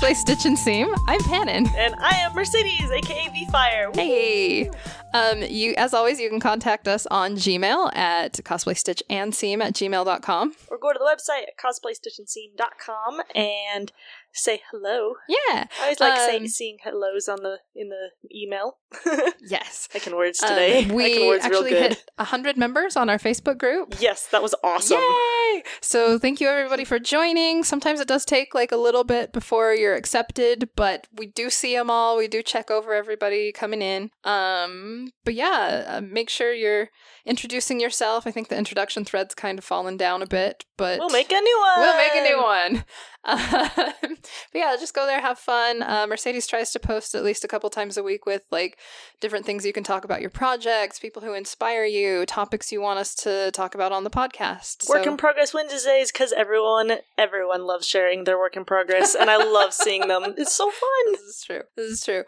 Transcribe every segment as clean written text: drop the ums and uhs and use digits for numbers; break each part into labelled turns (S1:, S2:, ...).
S1: Cosplay Stitch and Seam. I'm Pannon.
S2: And I am Mercedes, aka V-Fire.
S1: Hey! As always, you can contact us on Gmail at cosplaystitchandseam@gmail.com.
S2: Or go to the website at cosplaystitchandseam.com and say hello.
S1: Yeah.
S2: I always like seeing hellos in the email.
S1: Yes.
S2: I can words today.
S1: We actually hit 100 members on our Facebook group.
S2: Yes, that was awesome.
S1: Yay! So thank you everybody for joining. Sometimes it does take like a little bit before you're accepted, but we do see them all. We do check over everybody coming in. But yeah, make sure you're introducing yourself. I think the introduction thread's kind of fallen down a bit, but
S2: we'll make a new one.
S1: We'll make a new one. But yeah, just go there, have fun. Mercedes tries to post at least a couple times a week with like different things you can talk about your projects, people who inspire you, topics you want us to talk about on the podcast.
S2: Work in progress Wednesdays, because everyone loves sharing their work in progress, and I love seeing them. It's so fun.
S1: This is true.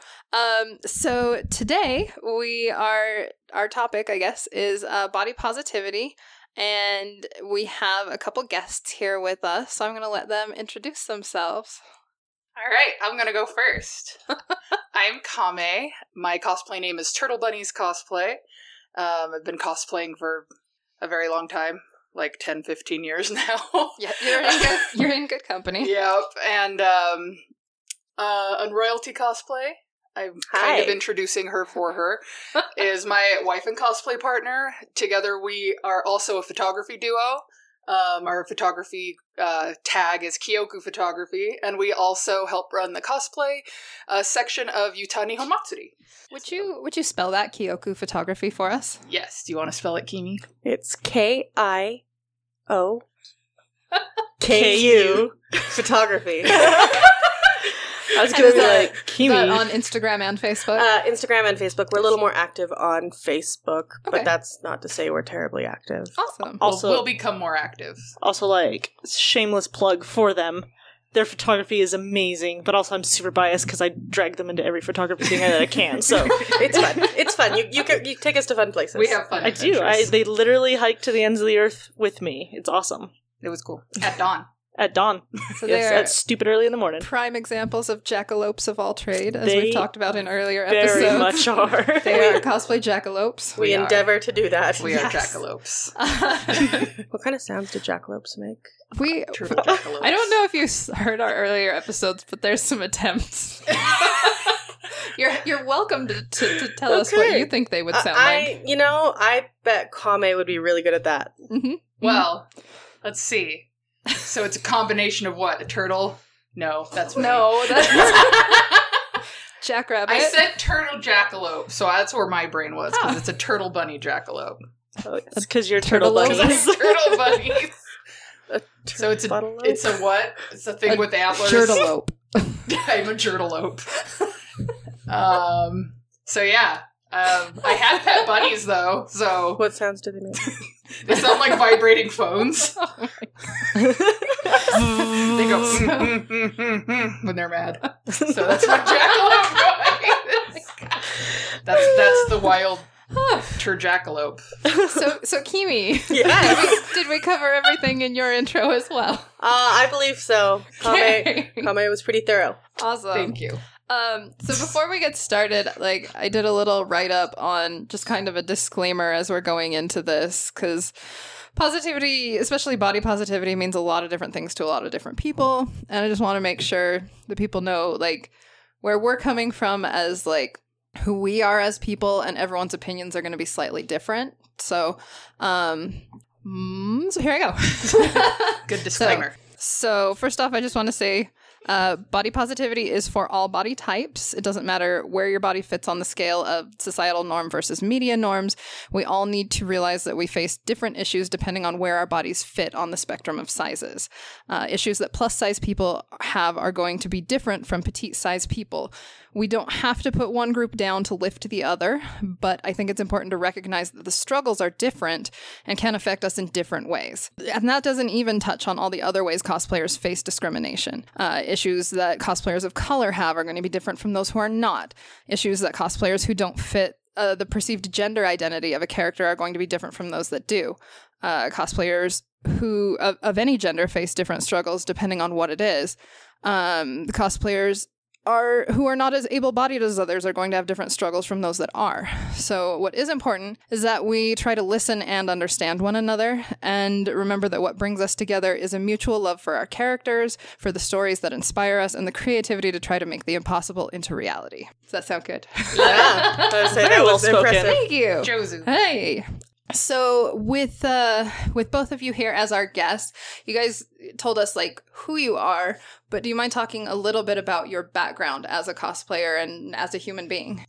S1: So today our topic, I guess, is body positivity. And we have a couple guests here with us, so I'm going to let them introduce themselves.
S3: All right, I'm going to go first. I'm Kame. My cosplay name is Turtle Bunnies Cosplay. I've been cosplaying for a very long time, like 10, 15 years now.
S1: Yeah, you're in good company.
S3: Yep, and Unroyalty Cosplay. I'm kind of introducing her for her, is my wife and cosplay partner. Together we are also a photography duo. Our photography tag is Kyoku Photography, and we also help run the cosplay section of Yuta Nihon Matsuri.
S1: Would you spell that, Kyoku Photography, for us?
S3: Yes. Do you want to spell it, Kimi?
S2: It's KIOKU Photography. I was going to be like, Kimi.
S1: On Instagram and Facebook?
S2: Instagram and Facebook. We're a little more active on Facebook, but that's not to say we're terribly active.
S1: Awesome.
S3: Also, we'll become more active.
S2: Also, like, shameless plug for them. Their photography is amazing, but also I'm super biased because I drag them into every photography thing that I can, so it's fun. It's fun. You take us to fun places.
S3: We have fun adventures.
S2: I do. They literally hike to the ends of the earth with me. It's awesome.
S3: It was cool. At dawn.
S2: At dawn.
S1: So
S2: yes, that's stupid early in the morning.
S1: Prime examples of jackalopes of all trade, as we've talked about in earlier episodes.
S2: Very much are.
S1: They are cosplay jackalopes.
S2: We endeavor to do that.
S3: We are jackalopes.
S2: What kind of sounds do jackalopes make?
S3: Jackalopes.
S1: I don't know if you heard our earlier episodes, but there's some attempts. You're welcome to tell us what you think they would sound like.
S2: I bet Kame would be really good at that.
S1: Mm-hmm.
S3: Well, let's see. So it's a combination of what? A turtle? No, that's me.
S1: No, that's Jackrabbit.
S3: I said turtle jackalope, so that's where my brain was, because it's a turtle bunny jackalope.
S2: Oh, it's because you're turtle bunnies.
S3: Turtle bunnies. So it's a what? It's a thing with antlers.
S1: Turtleope.
S3: I'm a turtleope. So yeah. I had pet bunnies though, so
S2: what sounds do they make?
S3: They sound like vibrating phones. They go when they're mad. So that's what jackalope noise. That's the wild jackalope.
S1: So Kimi,
S2: yes.
S1: did we cover everything in your intro as well?
S2: I believe so. Kame was pretty thorough.
S1: Awesome.
S3: Thank you.
S1: So before we get started, like, I did a little write-up on just kind of a disclaimer as we're going into this, because positivity, especially body positivity, means a lot of different things to a lot of different people, and I just want to make sure that people know, like, where we're coming from as, like, who we are as people, and everyone's opinions are going to be slightly different. So here I go.
S3: Good disclaimer.
S1: So first off, I just want to say, body positivity is for all body types. It doesn't matter where your body fits on the scale of societal norm versus media norms. We all need to realize that we face different issues depending on where our bodies fit on the spectrum of sizes. Issues that plus size people have are going to be different from petite size people. We don't have to put one group down to lift the other, but I think it's important to recognize that the struggles are different and can affect us in different ways. And that doesn't even touch on all the other ways cosplayers face discrimination. Issues that cosplayers of color have are going to be different from those who are not. Issues that cosplayers who don't fit the perceived gender identity of a character are going to be different from those that do. Cosplayers who of any gender face different struggles depending on what it is. The cosplayers who are not as able-bodied as others are going to have different struggles from those that are. So what is important is that we try to listen and understand one another, and remember that what brings us together is a mutual love for our characters, for the stories that inspire us, and the creativity to try to make the impossible into reality. Does that sound good?
S4: Yeah. I would say that was impressive.
S1: Thank you.
S3: Josu.
S1: Hey. So with both of you here as our guests, you guys told us like who you are, but do you mind talking a little bit about your background as a cosplayer and as a human being?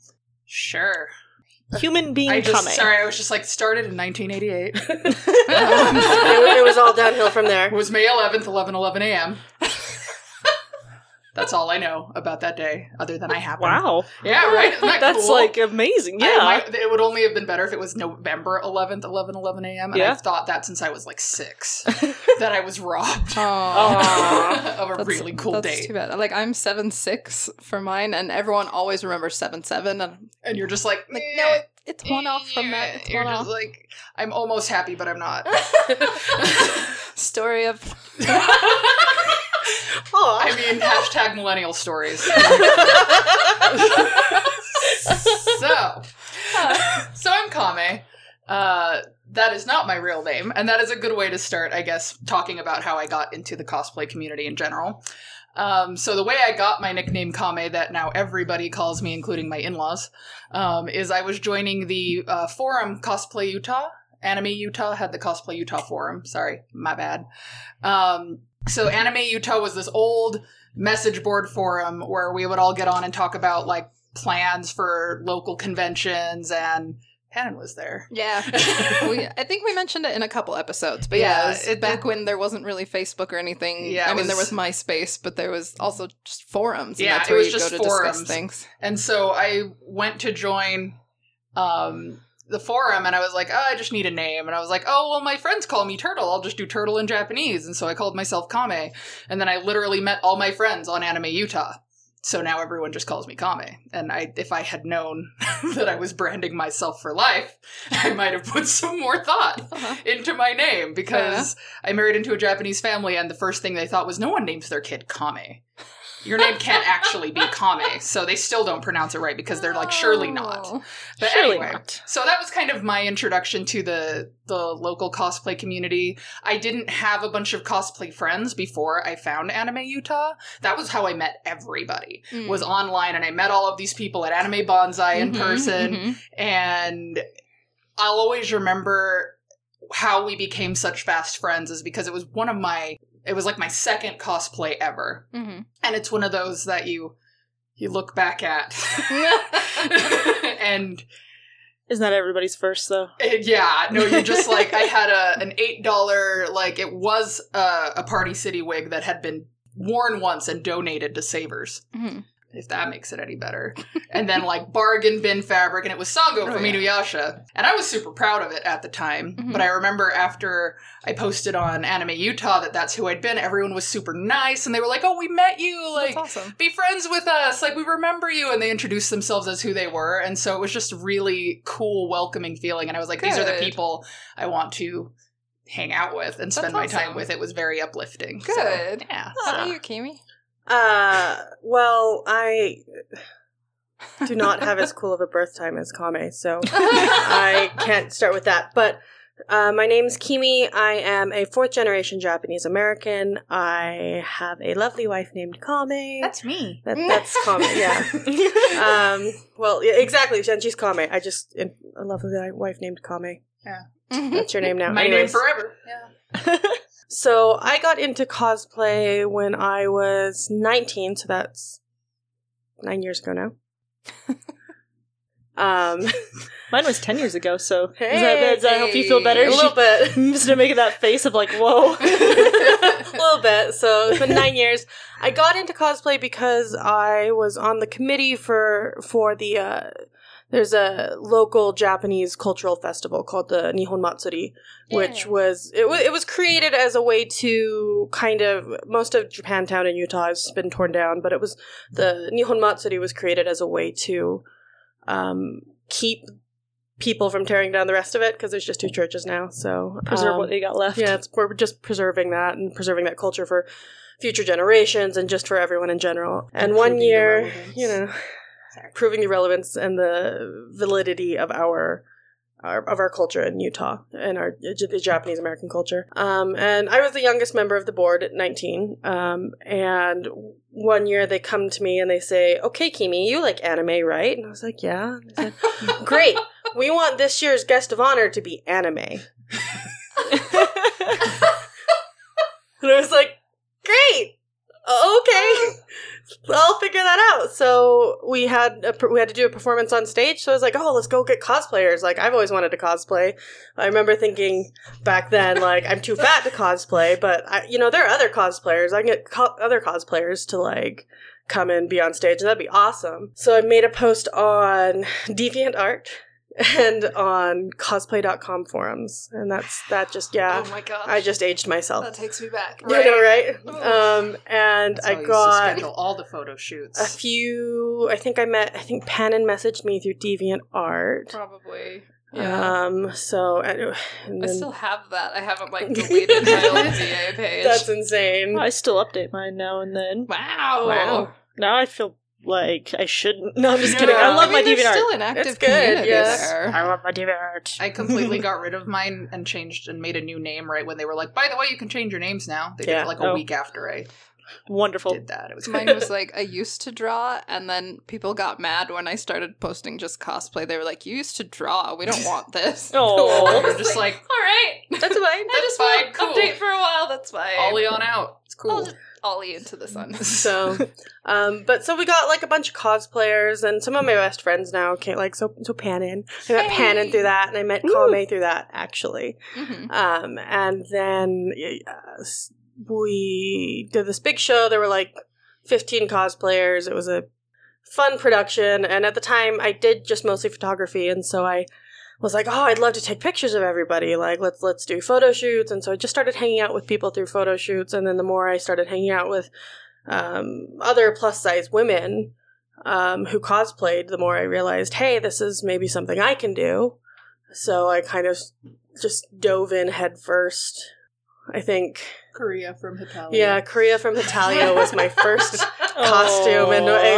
S3: Sure.
S2: Human being
S3: I
S2: coming.
S3: was just like, started in 1988.
S4: It was all downhill from there.
S3: It was May 11th, 11:11 a.m. That's all I know about that day, other than I happened.
S2: Wow.
S3: Yeah, right? Isn't that
S2: That's
S3: cool?
S2: like amazing. Yeah.
S3: It would only have been better if it was November 11th, 11:11 a.m. And I've thought that since I was like 6, that I was robbed of a really cool
S1: That's
S3: date.
S1: too bad. Like I'm 7/6 for mine, and everyone always remembers 7/7.
S3: And you're just like,
S1: no, it's one off from that. It's
S3: you're
S1: one
S3: just
S1: off.
S3: like, I'm almost happy, but I'm not.
S1: Story of.
S3: I mean, hashtag millennial stories. So I'm Kame. That is not my real name, and that is a good way to start, I guess, talking about how I got into the cosplay community in general. So the way I got my nickname Kame, that now everybody calls me, including my in-laws, is I was joining the forum Cosplay Utah. Anime Utah had the Cosplay Utah forum. Sorry, my bad. So Anime Utah was this old message board forum where we would all get on and talk about like plans for local conventions, and Hannon was there.
S1: Yeah. I think we mentioned it in a couple episodes, but yeah, it was back when there wasn't really Facebook or anything.
S3: Yeah,
S1: I mean, there was MySpace, but there was also just forums.
S3: Yeah,
S1: and that's
S3: it
S1: where
S3: was
S1: you
S3: just
S1: go to
S3: forums.
S1: discuss things.
S3: And so I went to join the forum, and I was like, oh, I just need a name. And I was like, oh, well, my friends call me Turtle. I'll just do Turtle in Japanese. And so I called myself Kame. And then I literally met all my friends on Anime Utah. So now everyone just calls me Kame. And if I had known that I was branding myself for life, I might have put some more thought into my name, because I married into a Japanese family, and the first thing they thought was, no one names their kid Kame. Your name can't actually be Kame, so they still don't pronounce it right, because they're like, surely not. But
S2: Surely
S3: anyway,
S2: not.
S3: so that was kind of my introduction to the local cosplay community. I didn't have a bunch of cosplay friends before I found Anime Utah. That was how I met everybody, was online, and I met all of these people at Anime Bonsai in person, and I'll always remember how we became such fast friends is because it was it was like my second cosplay ever. And it's one of those that you look back at. And
S2: isn't that everybody's first, though?
S3: You're just like, I had an $8, like, it was a Party City wig that had been worn once and donated to Savers. If that makes it any better. And then, like, bargain bin fabric, and it was Sango from Inuyasha. And I was super proud of it at the time. But I remember after I posted on Anime Utah that's who I'd been, everyone was super nice, and they were like, oh, we met you, like,
S1: that's awesome.
S3: Be friends with us, like, we remember you, and they introduced themselves as who they were, and so it was just a really cool, welcoming feeling, and I was like, these are the people I want to hang out with and spend my time with. It was very uplifting.
S1: Good.
S3: So, yeah.
S1: How about you, Kimi?
S4: Well, I do not have as cool of a birth time as Kame, so I can't start with that. But my name's Kimi. I am a 4th-generation Japanese American. I have a lovely wife named Kame.
S3: That's me.
S4: That's Kame, yeah. Well, yeah, exactly, and she's Kame. I love a wife named Kame.
S3: Yeah.
S4: That's your name now.
S3: My name forever. Yeah.
S4: So I got into cosplay when I was 19, so that's 9 years ago now.
S2: Mine was 10 years ago, so
S4: hey,
S2: does that help you feel better?
S4: A little bit.
S2: I'm just making that face of like, whoa.
S4: A little bit. So it's been 9 years. I got into cosplay because I was on the committee for the there's a local Japanese cultural festival called the Nihon Matsuri, which was it was created as a way to kind of, most of Japantown in Utah has been torn down, but the Nihon Matsuri was created as a way to keep people from tearing down the rest of it, because there's just 2 churches now. So
S2: preserve what they got left.
S4: Yeah, we're just preserving that and preserving that culture for future generations and just for everyone in general. And one year, proving the relevance and the validity of our culture in Utah and the Japanese American culture. And I was the youngest member of the board at 19. And one year they come to me and they say, "Okay, Kimi, you like anime, right?" And I was like, "Yeah." And they said, "Great. We want this year's guest of honor to be anime." And I was like, "Great. Okay. I'll figure that out." So we had to do a performance on stage. So I was like, "Oh, let's go get cosplayers." Like, I've always wanted to cosplay. I remember thinking back then, like, I'm too fat to cosplay, but there are other cosplayers. I can get other cosplayers to like come and be on stage, and that'd be awesome. So I made a post on DeviantArt and on cosplay.com forums. And that just,
S3: Oh my gosh.
S4: I just aged myself.
S3: That takes me back.
S4: Right. You know, right? And
S3: that's
S4: I
S3: how
S4: got
S3: I used to schedule all the photo shoots.
S4: a few, I think Pannon messaged me through DeviantArt.
S1: Probably. Yeah.
S4: And
S1: I still have that. I haven't deleted my old DA page.
S4: That's insane.
S2: I still update mine now and then.
S1: Wow.
S2: Now I feel like I shouldn't. No, I'm just kidding. I love my
S1: there's
S2: DeviantArt.
S1: still an active
S4: It's good,
S1: community
S4: yes.
S1: there.
S2: I love my DeviantArt.
S3: I completely got rid of mine and changed and made a new name right when they were like, "By the way, you can change your names now." They did it a week after I
S2: Wonderful.
S3: did that. It was
S1: Mine was like, I used to draw, and then people got mad when I started posting just cosplay. They were like, "You used to draw. We don't want this."
S2: Oh,
S3: We're just like,
S1: all right.
S4: That's fine.
S1: I just
S3: fine,
S1: won't
S3: cool.
S1: update for a while. That's fine.
S3: ollie on out. It's cool.
S1: I'll just ollie into the sun.
S4: So, so we got like a bunch of cosplayers, and some of my best friends now came, like, so Pannon. I met Pannon through that, and I met Kame through that, actually.
S1: Mm-hmm.
S4: And then we did this big show. There were like 15 cosplayers. It was a fun production, and at the time I did just mostly photography, and so I was like, "Oh, I'd love to take pictures of everybody. Like, let's do photo shoots." And so I just started hanging out with people through photo shoots, and then the more I started hanging out with other plus size women who cosplayed, the more I realized, hey, this is maybe something I can do. So I kind of just dove in head first. I think
S3: Korea from Hitalia.
S4: Yeah, Korea from Hitalia was my first costume, and I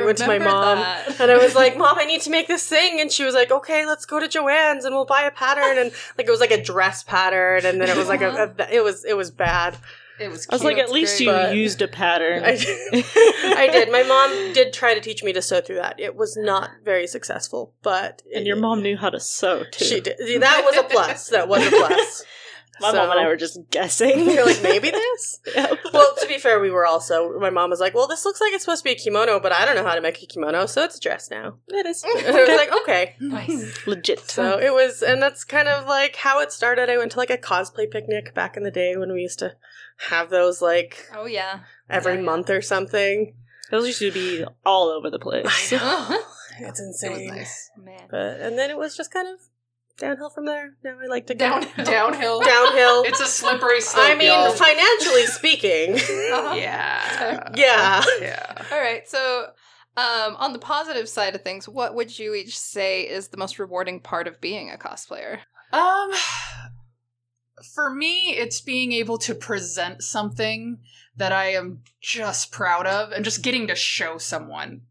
S4: went to my mom, and I was like, "Mom, I need to make this thing," and she was like, "Okay, let's go to Joann's and we'll buy a pattern," and like it was like a dress pattern, and then it was like it was bad.
S3: It was cute.
S2: I was like, at least you used a pattern.
S4: I did. My mom did try to teach me to sew through that. It was not very successful, but
S2: and your mom knew how to sew too.
S4: She did. That was a plus. That was a plus.
S2: My mom and I were just guessing.
S4: You're like, maybe this?
S2: Yep.
S4: Well, to be fair, my mom was like, "Well, this looks like it's supposed to be a kimono, but I don't know how to make a kimono, so it's a dress now."
S2: It is.
S4: And I was like, okay.
S3: nice.
S2: Legit.
S4: So it was, and that's kind of like how it started. I went to like a cosplay picnic back in the day when we used to have those like
S1: Oh, yeah.
S4: every month or something.
S2: Those used to be all over the place.
S4: It's
S3: It
S4: insane.
S3: was nice.
S1: Man.
S4: And then it was just kind of downhill from there. Now I like to
S3: Downhill.
S4: Downhill.
S3: It's a slippery slope,
S4: I mean,
S3: y'all.
S4: financially speaking.
S1: Uh-huh.
S3: Yeah.
S4: Yeah.
S1: All right. So, on the positive side of things, what would you each say is the most rewarding part of being a cosplayer?
S3: For me, it's being able to present something that I am just proud of and just getting to show someone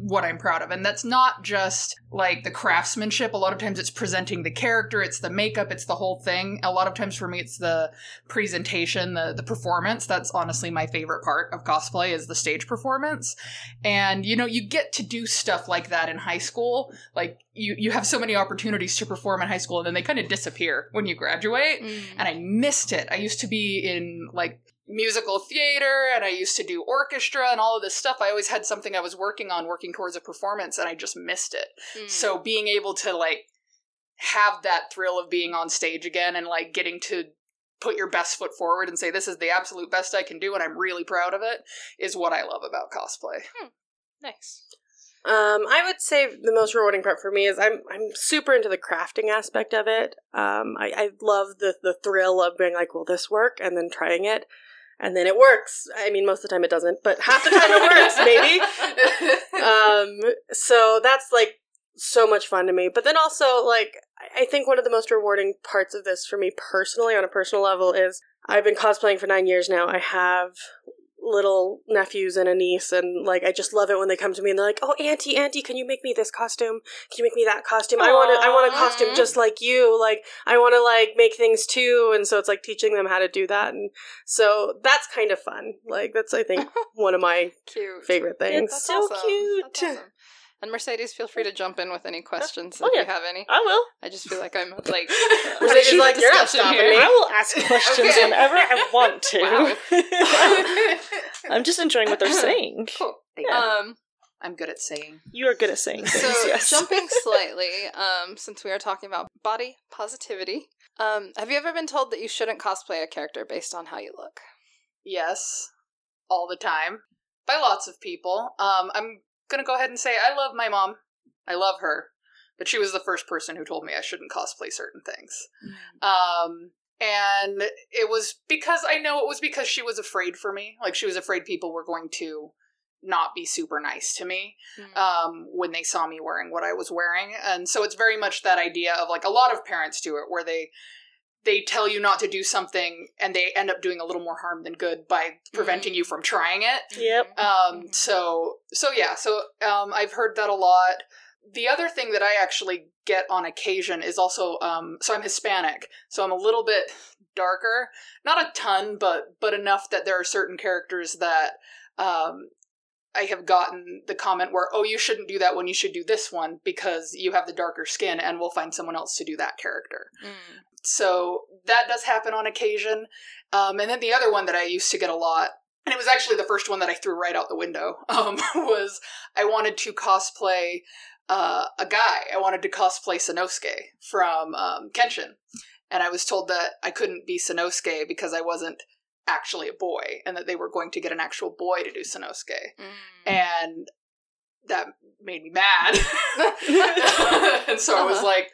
S3: what I'm proud of. And that's not just like the craftsmanship. A lot of times it's presenting the character, it's the makeup, it's the whole thing. A lot of times for me, it's the presentation, the performance. That's honestly my favorite part of cosplay is the stage performance. And, you get to do stuff like that in high school. Like you have so many opportunities to perform in high school and then they kind of disappear when you graduate. And I missed it. I used to be in like musical theater and I used to do orchestra and all of this stuff. I always had something I was working towards a performance and I just missed it. So being able to like have that thrill of being on stage again and like getting to put your best foot forward and say this is the absolute best I can do and I'm really proud of it is what I love about cosplay.
S1: Nice.
S4: I would say the most rewarding part for me is I'm super into the crafting aspect of it. I love the thrill of being like, will this work? And then trying it. And then it works. I mean, most of the time it doesn't, but half the time it works, maybe. So that's like so much fun to me. But then also, like, I think one of the most rewarding parts of this for me personally, on a personal level, is I've been cosplaying for 9 years now. I have little nephews and a niece, and like I just love it when they come to me and they're like, "Oh, auntie, can you make me this costume? Can you make me that costume? I want a costume just like you. Like I want to like make things too." And so it's like teaching them how to do that, and so that's kind of fun. Like that's I think one of my favorite things.
S2: It's so cute.
S1: That's awesome. And Mercedes, feel free to jump in with any questions
S2: you
S1: have any.
S2: I will.
S1: I just feel like I'm like
S4: Mercedes is like, you're not stopping me.
S2: I will ask questions whenever I want to.
S1: Wow.
S2: I'm just enjoying what they're saying.
S1: Cool.
S2: Yeah.
S3: I'm good at saying.
S2: You are good at saying things.
S1: So
S2: yes.
S1: jumping slightly, since we are talking about body positivity, have you ever been told that you shouldn't cosplay a character based on how you look?
S3: Yes, all the time, by lots of people. I'm gonna go ahead and say I love my mom. I love her, but she was the first person who told me I shouldn't cosplay certain things. And it was because she was afraid for me. Like she was afraid people were going to not be super nice to me when they saw me wearing what I was wearing. And so it's very much that idea of like a lot of parents do it where they tell you not to do something and they end up doing a little more harm than good by preventing you from trying it.
S2: Yep.
S3: So I've heard that a lot. The other thing that I actually get on occasion is also, so I'm Hispanic, so I'm a little bit darker. Not a ton, but enough that there are certain characters that I have gotten the comment where, oh, you shouldn't do that one, you should do this one because you have the darker skin and we'll find someone else to do that character. So that does happen on occasion. And then the other one that I used to get a lot, and it was actually the first one that I threw right out the window, was I wanted to cosplay a guy. I wanted to cosplay Sanosuke from Kenshin. And I was told that I couldn't be Sanosuke because I wasn't actually a boy, and that they were going to get an actual boy to do Sanosuke. And that made me mad. And so I was like,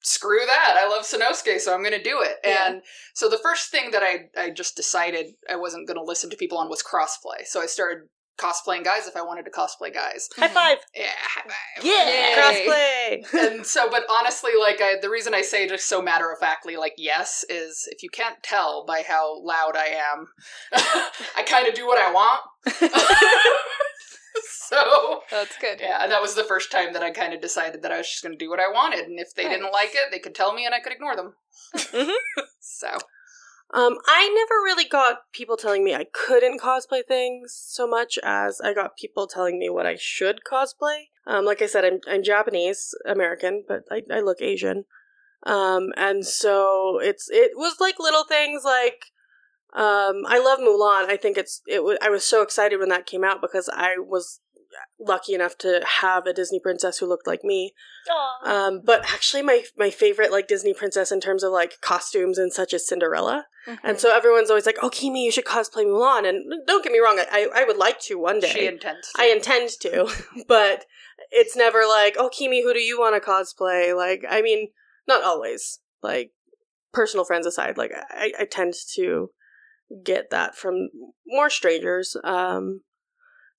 S3: screw that. I love Sanosuke, so I'm going to do it. Yeah. And so the first thing that I just decided I wasn't going to listen to people on was crossplay. So I started cosplaying guys if I wanted to cosplay guys.
S2: High five!
S3: Yeah, high five.
S2: Yeah, crossplay!
S3: And so, but honestly, like, the reason I say just so matter-of-factly, like, yes, is if you can't tell by how loud I am, I kind of do what I want. So
S1: that's good.
S3: Yeah, and that was the first time that I kind of decided that I was just going to do what I wanted, and if they didn't like it, they could tell me and I could ignore them. So
S4: I never really got people telling me I couldn't cosplay things so much as I got people telling me what I should cosplay. Like I said, I'm Japanese American, but I look Asian. And so it was like little things like I love Mulan. I think I was so excited when that came out because I was lucky enough to have a Disney princess who looked like me. But actually my favorite like Disney princess in terms of like costumes and such is Cinderella. And so everyone's always like, oh, Kimi, you should cosplay Mulan. And don't get me wrong, I would like to one day.
S3: She intends to.
S4: I intend to. But it's never like, oh, Kimi, who do you want to cosplay? Like, I mean, not always. Like, personal friends aside, like, I tend to get that from more strangers.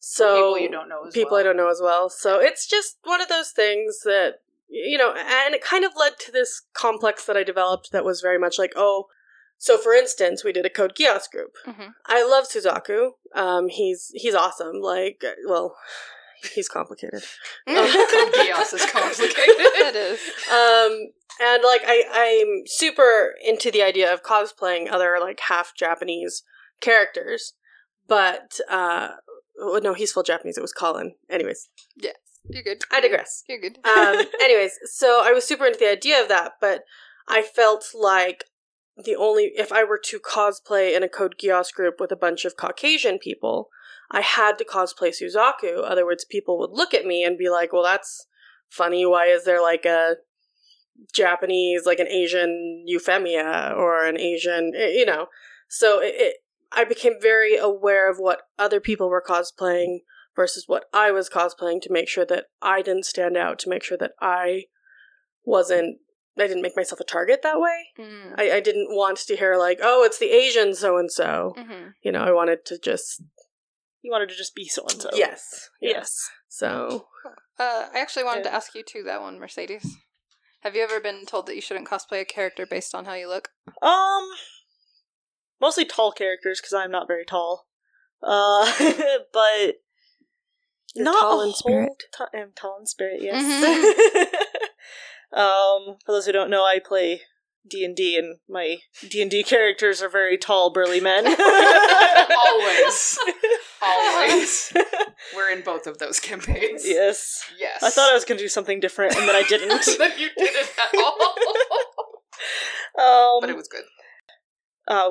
S4: So
S3: people you don't know as well.
S4: People I don't know as well. So it's just one of those things that, you know, and it kind of led to this complex that I developed that was very much like, oh, so for instance, we did a Code Geass group. I love Suzaku. He's awesome. Like, well, he's complicated.
S3: Code Geass is complicated. It is.
S4: And like I'm super into the idea of cosplaying other like half Japanese characters, but no, he's full Japanese. It was Colin. Anyways.
S1: Yeah, you're good.
S4: I digress.
S1: You're good.
S4: Anyways, so I was super into the idea of that, but I felt like if I were to cosplay in a Code Geass group with a bunch of Caucasian people, I had to cosplay Suzaku. In other words, people would look at me and be like, well, that's funny. Why is there like a Japanese, like an Asian Euphemia or an Asian, you know? So I became very aware of what other people were cosplaying versus what I was cosplaying to make sure that I didn't stand out, to make sure that I didn't make myself a target that way. I didn't want to hear like, oh, it's the Asian so-and-so. You know, I wanted to just...
S2: You wanted to just be so-and-so.
S4: Yes. So...
S1: I actually wanted to ask you too, that one, Mercedes. Have you ever been told that you shouldn't cosplay a character based on how you look?
S2: Mostly tall characters, because I'm not very tall. But
S4: You're
S2: not
S4: tall
S2: a
S4: in spirit.
S2: I'm tall in spirit, yes. For those who don't know, I play D&D, and my D&D characters are very tall, burly men.
S3: Always. Always. We're in both of those campaigns.
S2: Yes.
S3: Yes.
S2: I thought I was going to do something different, and then I didn't.
S3: Then you didn't at all. But it was good.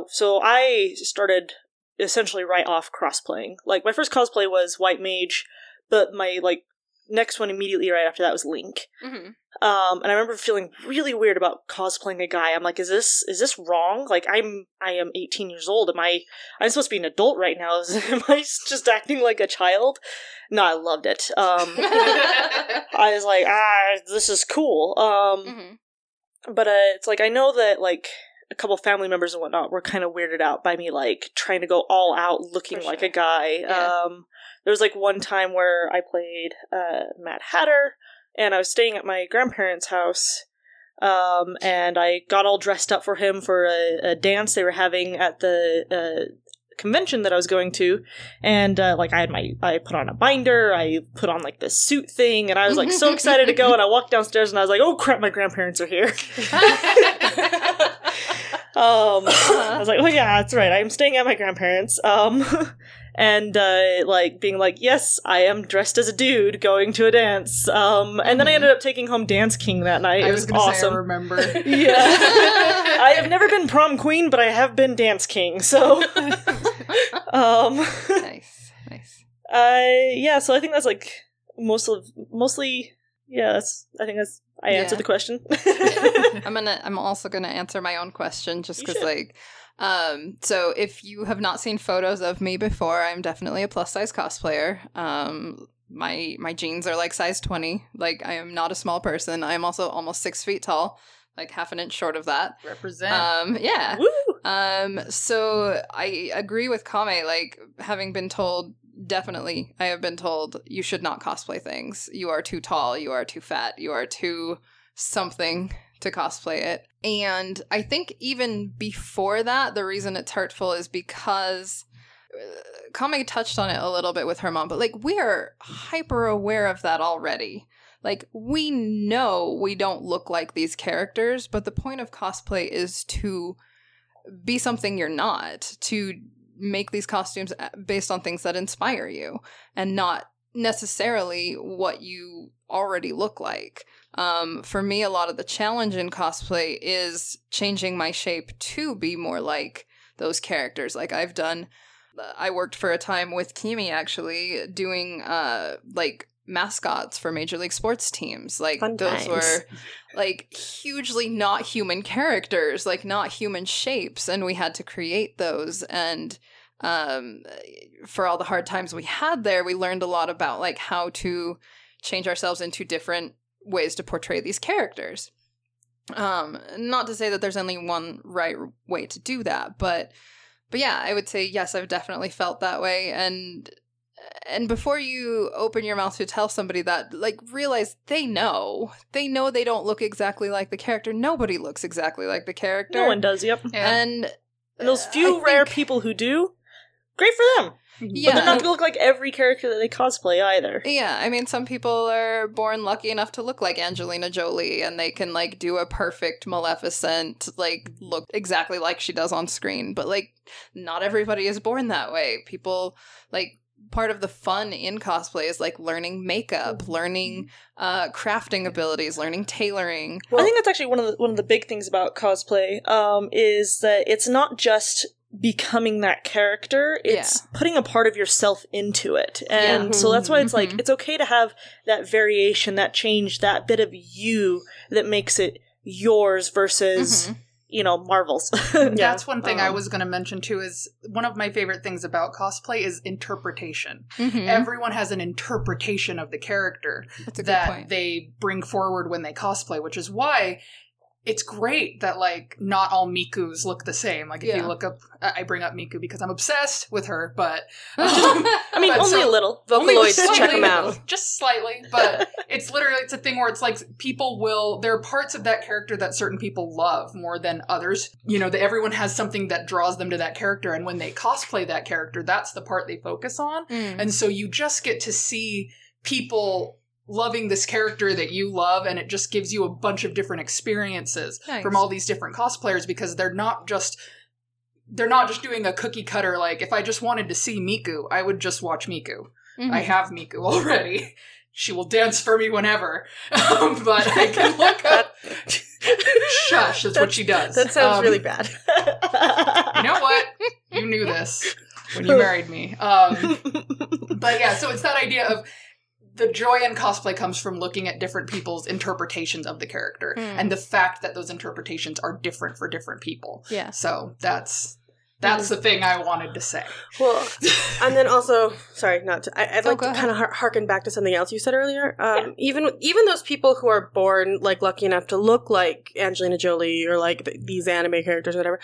S2: So I started essentially right off cross-playing. Like, my first cosplay was White Mage, but my, like, next one immediately right after that was Link.
S1: Mm-hmm.
S2: And I remember feeling really weird about cosplaying a guy. I'm like, is this wrong? Like, I am 18 years old. I'm supposed to be an adult right now. Am I just acting like a child? No, I loved it. I was like, this is cool. But it's like, I know that, like, a couple family members and whatnot were kind of weirded out by me, like, trying to go all out looking like a guy.
S1: Yeah.
S2: There was, like, one time where I played Mad Hatter, and I was staying at my grandparents' house, and I got all dressed up for him for a dance they were having at the convention that I was going to, and like, I put on a binder, I put on, like, this suit thing, and I was, like, so excited to go, and I walked downstairs and I was like, oh crap, my grandparents are here. I was like, oh yeah, that's right, I'm staying at my grandparents, and like, being like, yes, I am dressed as a dude going to a dance, and then I ended up taking home Dance King that night. It was awesome.
S3: Say I remember.
S2: Yeah. I have never been prom queen, but I have been Dance King, so
S1: Nice.
S2: yeah, so I think that's, like, mostly yeah, I answered the question.
S1: I'm also gonna answer my own question, just because, like, so if you have not seen photos of me before, I'm definitely a plus size cosplayer. My jeans are like size 20. Like, I am not a small person. I am also almost 6 feet tall, like half an inch short of that.
S3: Represent.
S1: Yeah.
S2: Woo!
S1: So I agree with Kame, like, having been told, definitely, I have been told, you should not cosplay things. You are too tall, you are too fat, you are too something to cosplay it. And I think even before that, the reason it's hurtful is because Kame touched on it a little bit with her mom, but, like, we are hyper aware of that already. Like, we know we don't look like these characters, but the point of cosplay is to be something you're not, to make these costumes based on things that inspire you and not necessarily what you already look like. For me, a lot of the challenge in cosplay is changing my shape to be more like those characters. Like, I worked for a time with Kimi, actually, doing, like, mascots for Major League Sports teams. Like,
S4: Fun
S1: those
S4: times.
S1: were, like, hugely not human characters, like, not human shapes, and we had to create those. And for all the hard times we had there, we learned a lot about, like, how to change ourselves into different ways to portray these characters. Not to say that there's only one right way to do that, but yeah, I would say yes, I've definitely felt that way. And before you open your mouth to tell somebody that, like, realize they know they don't look exactly like the character. Nobody looks exactly like the character.
S2: No one does, yep.
S3: Yeah.
S2: And those few rare people who do, great for them.
S1: Yeah.
S2: But they're not going to look like every character that they cosplay either.
S1: Yeah, I mean, some people are born lucky enough to look like Angelina Jolie, and they can, like, do a perfect Maleficent, like, look exactly like she does on screen. But, like, not everybody is born that way. People, like, part of the fun in cosplay is, like, learning makeup, learning crafting abilities, learning tailoring.
S2: Well, I think that's actually one of the big things about cosplay, is that it's not just becoming that character, it's putting a part of yourself into it. And so that's why it's like, it's okay to have that variation, that change, that bit of you that makes it yours versus, you know, Marvel's.
S3: That's one thing I was going to mention too, is one of my favorite things about cosplay is interpretation. Everyone has an interpretation of the character that they bring forward when they cosplay, which is why it's great that, like, not all Mikus look the same. Like, if you look up, I bring up Miku because I'm obsessed with her, but...
S2: I mean, only a little.
S4: Vocaloids, check them out.
S3: Just slightly, but it's literally, it's a thing where it's like, there are parts of that character that certain people love more than others. You know, that everyone has something that draws them to that character, and when they cosplay that character, that's the part they focus on. And so you just get to see people loving this character that you love, and it just gives you a bunch of different experiences from all these different cosplayers, because they're not just doing a cookie cutter, like, if I just wanted to see Miku, I would just watch Miku. I have Miku already. She will dance for me whenever. But I can look up... Shush, that's what she does.
S4: That sounds really bad.
S3: You know what? You knew this when you married me. But yeah, so it's that idea of the joy in cosplay comes from looking at different people's interpretations of the character, and the fact that those interpretations are different for different people. Yeah. So that's the thing I wanted to say. Well,
S4: and then also, sorry, I'd like to kind of harken back to something else you said earlier. Even those people who are born, like, lucky enough to look like Angelina Jolie or like these anime characters or whatever,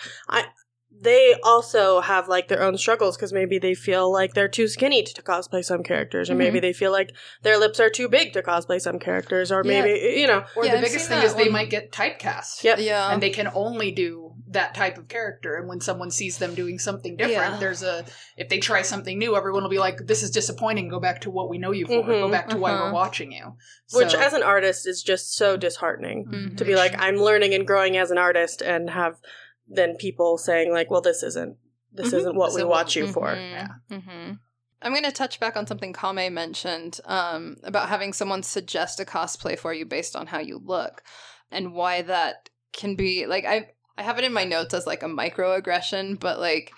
S4: they also have, like, their own struggles, because maybe they feel like they're too skinny to cosplay some characters, or maybe they feel like their lips are too big to cosplay some characters, or maybe, you know.
S3: Or the biggest thing is they might get typecast. Yep. Yeah. And they can only do that type of character, and when someone sees them doing something different, if they try something new, everyone will be like, this is disappointing, go back to what we know you for, go back to why we're watching you.
S4: Which, as an artist, is just so disheartening, to be like, I'm learning and growing as an artist, and have... than people saying, like, well, this isn't what we watch you for.
S1: I'm going to touch back on something Kame mentioned about having someone suggest a cosplay for you based on how you look, and why that can be, like, I have it in my notes as, like, a microaggression, but, like,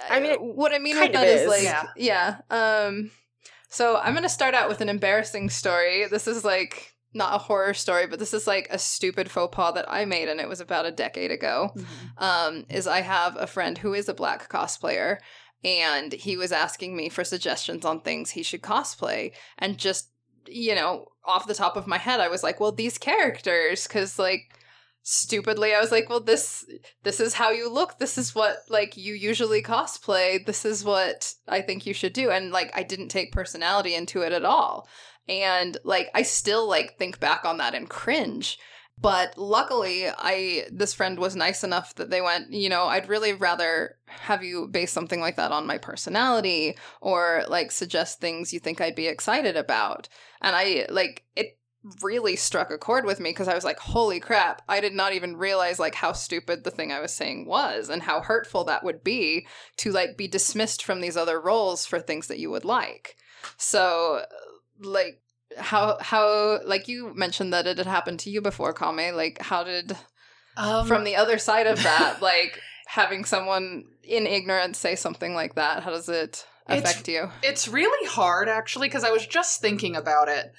S1: I mean, what I mean with that is, like, so I'm going to start out with an embarrassing story. This is, like... not a horror story, but this is like a stupid faux pas that I made, and it was about a decade ago. Is I have a friend who is a Black cosplayer, and he was asking me for suggestions on things he should cosplay, and just, you know, off the top of my head, I was like, well, these characters, because, like, stupidly, I was like, well, this is how you look, this is what, like, you usually cosplay, this is what I think you should do, and, like, I didn't take personality into it at all. And, like, I still, like, think back on that and cringe. But luckily, this friend was nice enough that they went, you know, I'd really rather have you base something like that on my personality, or, like, suggest things you think I'd be excited about. And it really struck a chord with me, because I was like, holy crap, I did not even realize, like, how stupid the thing I was saying was, and how hurtful that would be to, like, be dismissed from these other roles for things that you would like. So... like, how like, you mentioned that it had happened to you before, Kame. Like, how did, from the other side of that, like, having someone in ignorance say something like that, how does it affect you?
S3: It's really hard, actually, because I was just thinking about it.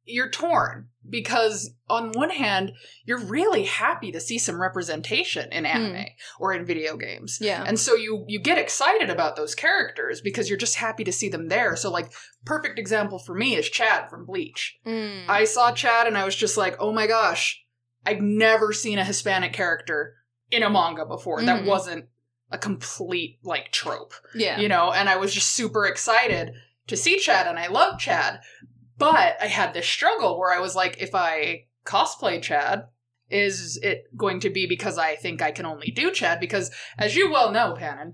S3: You're torn, because on one hand, you're really happy to see some representation in anime or in video games. Yeah. And so you get excited about those characters because you're just happy to see them there. So, like, perfect example for me is Chad from Bleach. I saw Chad and I was just like, oh my gosh, I've never seen a Hispanic character in a manga before. That wasn't a complete, like, trope. Yeah. You know, and I was just super excited to see Chad, and I love Chad. But I had this struggle where I was like, if I cosplay Chad, is it going to be because I think I can only do Chad? Because, as you well know, Pannon,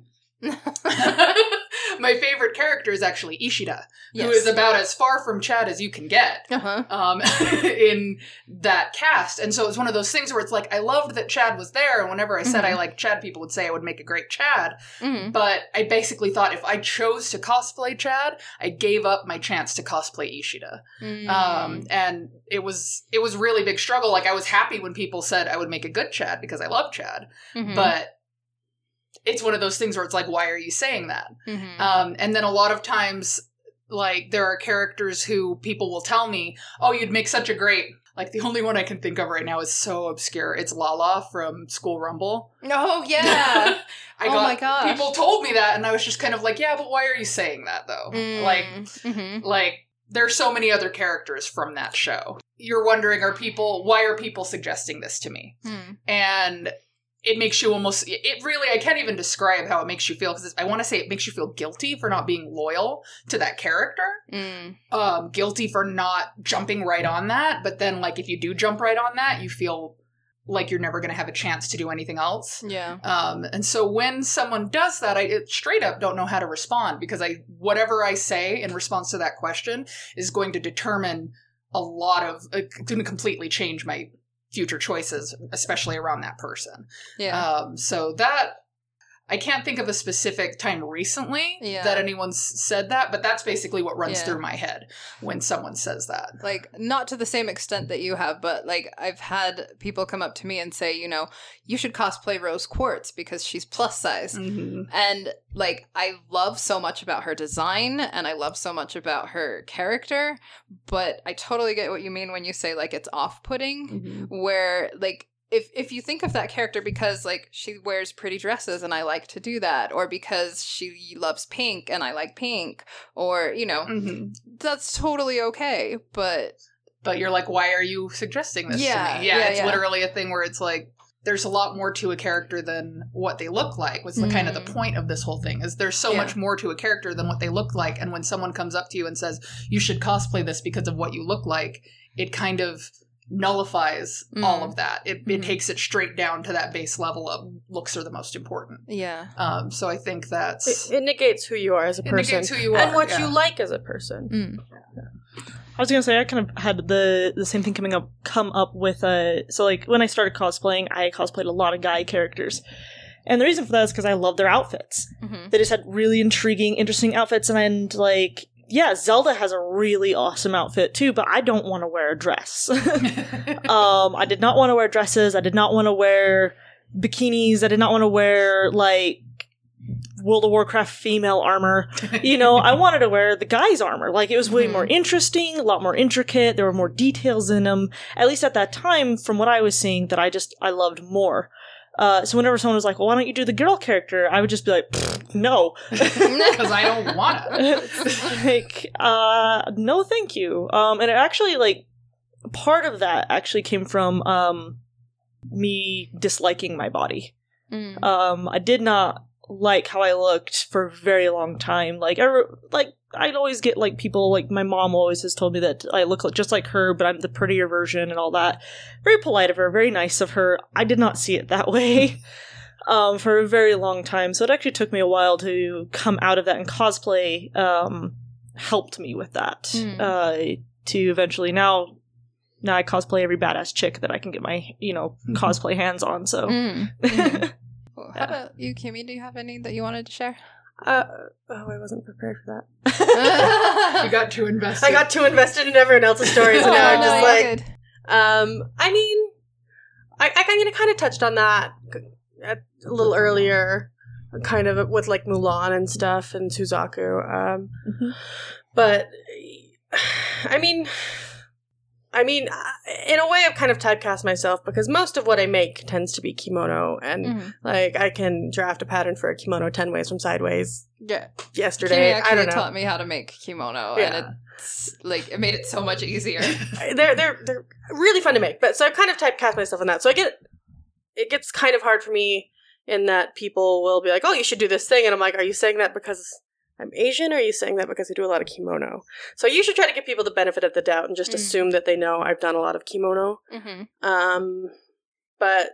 S3: my favorite character is actually Ishida, who is about as far from Chad as you can get in that cast. And so it's one of those things where it's like, I loved that Chad was there, and whenever I said I like Chad, people would say I would make a great Chad. But I basically thought if I chose to cosplay Chad, I gave up my chance to cosplay Ishida. And it was really big struggle. Like, I was happy when people said I would make a good Chad because I love Chad. But it's one of those things where it's like, why are you saying that? And then a lot of times, like, there are characters who people will tell me, oh, you'd make such a great... Like, the only one I can think of right now is so obscure. It's Lala from School Rumble.
S1: Oh, yeah.
S3: My gosh. People told me that, and I was just kind of like, yeah, but why are you saying that, though? Like, there are so many other characters from that show. you're wondering, why are people suggesting this to me? And it makes you I can't even describe how it makes you feel, because I want to say it makes you feel guilty for not being loyal to that character. Guilty for not jumping right on that. But then, like, if you do jump right on that, you feel like you're never going to have a chance to do anything else. Yeah. And so when someone does that, I straight up don't know how to respond, because whatever I say in response to that question is going to determine going to completely change my future choices, especially around that person. Yeah. So that, I can't think of a specific time recently that anyone's said that, but that's basically what runs through my head when someone says that. Like,
S1: not to the same extent that you have, but, like, I've had people come up to me and say, you know, you should cosplay Rose Quartz because she's plus size. And, like, I love so much about her design, and I love so much about her character, but I totally get what you mean when you say, like, it's off-putting, where, like, if you think of that character because, like, she wears pretty dresses and I like to do that, or because she loves pink and I like pink, or, you know, that's totally okay, but
S3: you're like, why are you suggesting this to me? It's literally a thing where it's like, there's a lot more to a character than what they look like, was the kind of the point of this whole thing, is there's so much more to a character than what they look like, and when someone comes up to you and says, you should cosplay this because of what you look like, it kind of nullifies all of that. It takes it straight down to that base level of looks are the most important. Yeah. So I think that's...
S4: It negates who you are as a person. It negates who you are. And what you like as a person.
S2: I was going to say, I kind of had the same thing come up with, so, like, when I started cosplaying, I cosplayed a lot of guy characters. And the reason for that is because I love their outfits. They just had really intriguing, interesting outfits, and like, yeah, Zelda has a really awesome outfit too, but I don't want to wear a dress. I did not want to wear dresses. I did not want to wear bikinis. I did not want to wear, like, World of Warcraft female armor. You know, I wanted to wear the guy's armor. Like, it was way more interesting, a lot more intricate. There were more details in them. At least at that time, from what I was seeing, that I loved more. So whenever someone was like, well, why don't you do the girl character? I would just be like, no.
S3: Because I don't want
S2: to. Like, no thank you. And it actually, like, part of that actually came from me disliking my body. I did not like how I looked for a very long time. Like, I'd always get, like, people, like, my mom always has told me that I look just like her, but I'm the prettier version and all that. Very polite of her, very nice of her. I did not see it that way for a very long time. So it actually took me a while to come out of that, and cosplay helped me with that. To eventually now I cosplay every badass chick that I can get my, cosplay hands on, so.
S1: How about you, Kimmy? Do you have any that you wanted to share?
S4: I wasn't prepared for that.
S3: You got too invested.
S4: I got too invested in everyone else's stories, and now I'm just like... Good. I mean, I kind of touched on that a little earlier, kind of with, like, Mulan and stuff, and Suzaku. But, I mean, in a way, I've kind of typecast myself, because most of what I make tends to be kimono, and like, I can draft a pattern for a kimono 10 ways from sideways. Yeah, yesterday.
S1: Kimmy actually taught me how to make kimono, and it's like, it made it so much easier.
S4: They're really fun to make, but so I've kind of typecast myself in that. So it gets kind of hard for me in that people will be like, "Oh, you should do this thing," and I'm like, "Are you saying that because I'm Asian, or are you saying that because I do a lot of kimono?" So I usually try to give people the benefit of the doubt and just assume that they know I've done a lot of kimono. But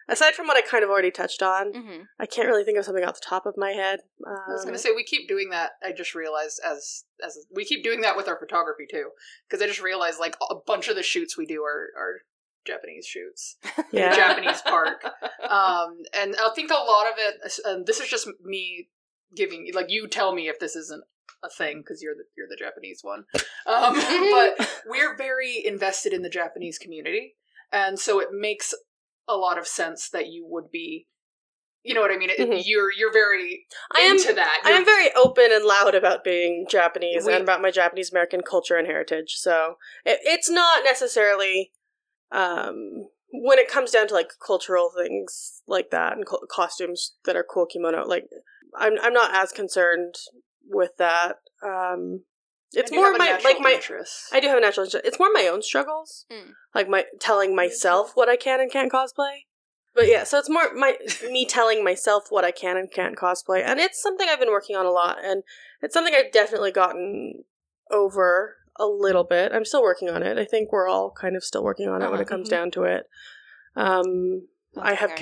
S4: aside from what I kind of already touched on, I can't really think of something off the top of my head.
S3: I was going to say, we keep doing that. I just realized as we keep doing that with our photography too, because I just realized, like, a bunch of the shoots we do are Japanese shoots in a Japanese park. And I think a lot of it, this is just me giving, like, you tell me if this isn't a thing, because you're the Japanese one. But we're very invested in the Japanese community, and so it makes a lot of sense that you would be, you know what I mean? You're very into that.
S4: I am very open and loud about being Japanese and about my Japanese American culture and heritage. So it's not necessarily when it comes down to, like, cultural things like that and costumes that are cool kimono, like, I'm not as concerned with that. It's more my
S3: interest.
S4: I do have a natural interest. It's more my own struggles, like my telling myself what I can and can't cosplay. But yeah, so it's more me telling myself what I can and can't cosplay, and it's something I've been working on a lot, and it's something I've definitely gotten over a little bit. I'm still working on it. I think we're all kind of still working on it when it comes down to it. I have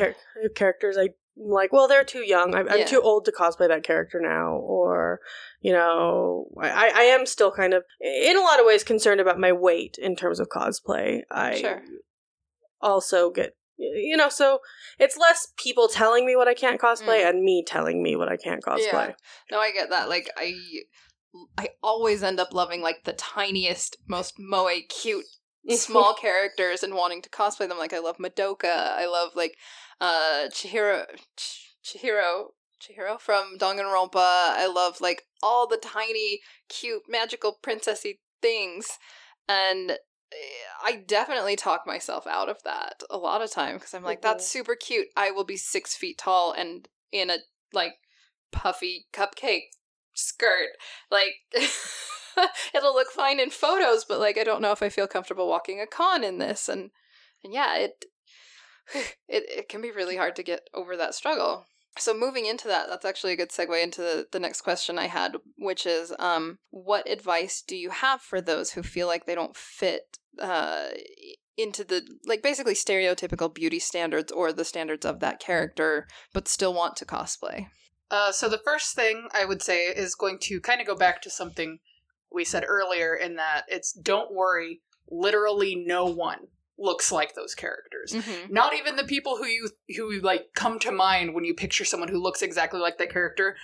S4: characters I'm like, well, they're too young. I'm too old to cosplay that character now. Or, you know, I am still kind of, in a lot of ways, concerned about my weight in terms of cosplay. I also get, you know, so it's less people telling me what I can't cosplay and me telling me what I can't cosplay.
S1: Yeah. No, I get that. Like, I always end up loving, like, the tiniest, most moe cute small characters and wanting to cosplay them. Like, I love Madoka. I love, like, Chihiro from Danganronpa. I love, like, all the tiny, cute, magical princessy things. And I definitely talk myself out of that a lot of time because I'm like, that's super cute. I will be 6 feet tall and in a, like, puffy cupcake skirt. Like, it'll look fine in photos, but, like, I don't know if I feel comfortable walking a con in this. And yeah, it can be really hard to get over that struggle. So moving into that, that's actually a good segue into the next question I had, which is, what advice do you have for those who feel like they don't fit into the, like, basically stereotypical beauty standards or the standards of that character, but still want to cosplay?
S3: So the first thing I would say is going to kind of go back to something we said earlier in that it's don't worry, literally no one looks like those characters. Mm-hmm. Not even the people who like come to mind when you picture someone who looks exactly like that character.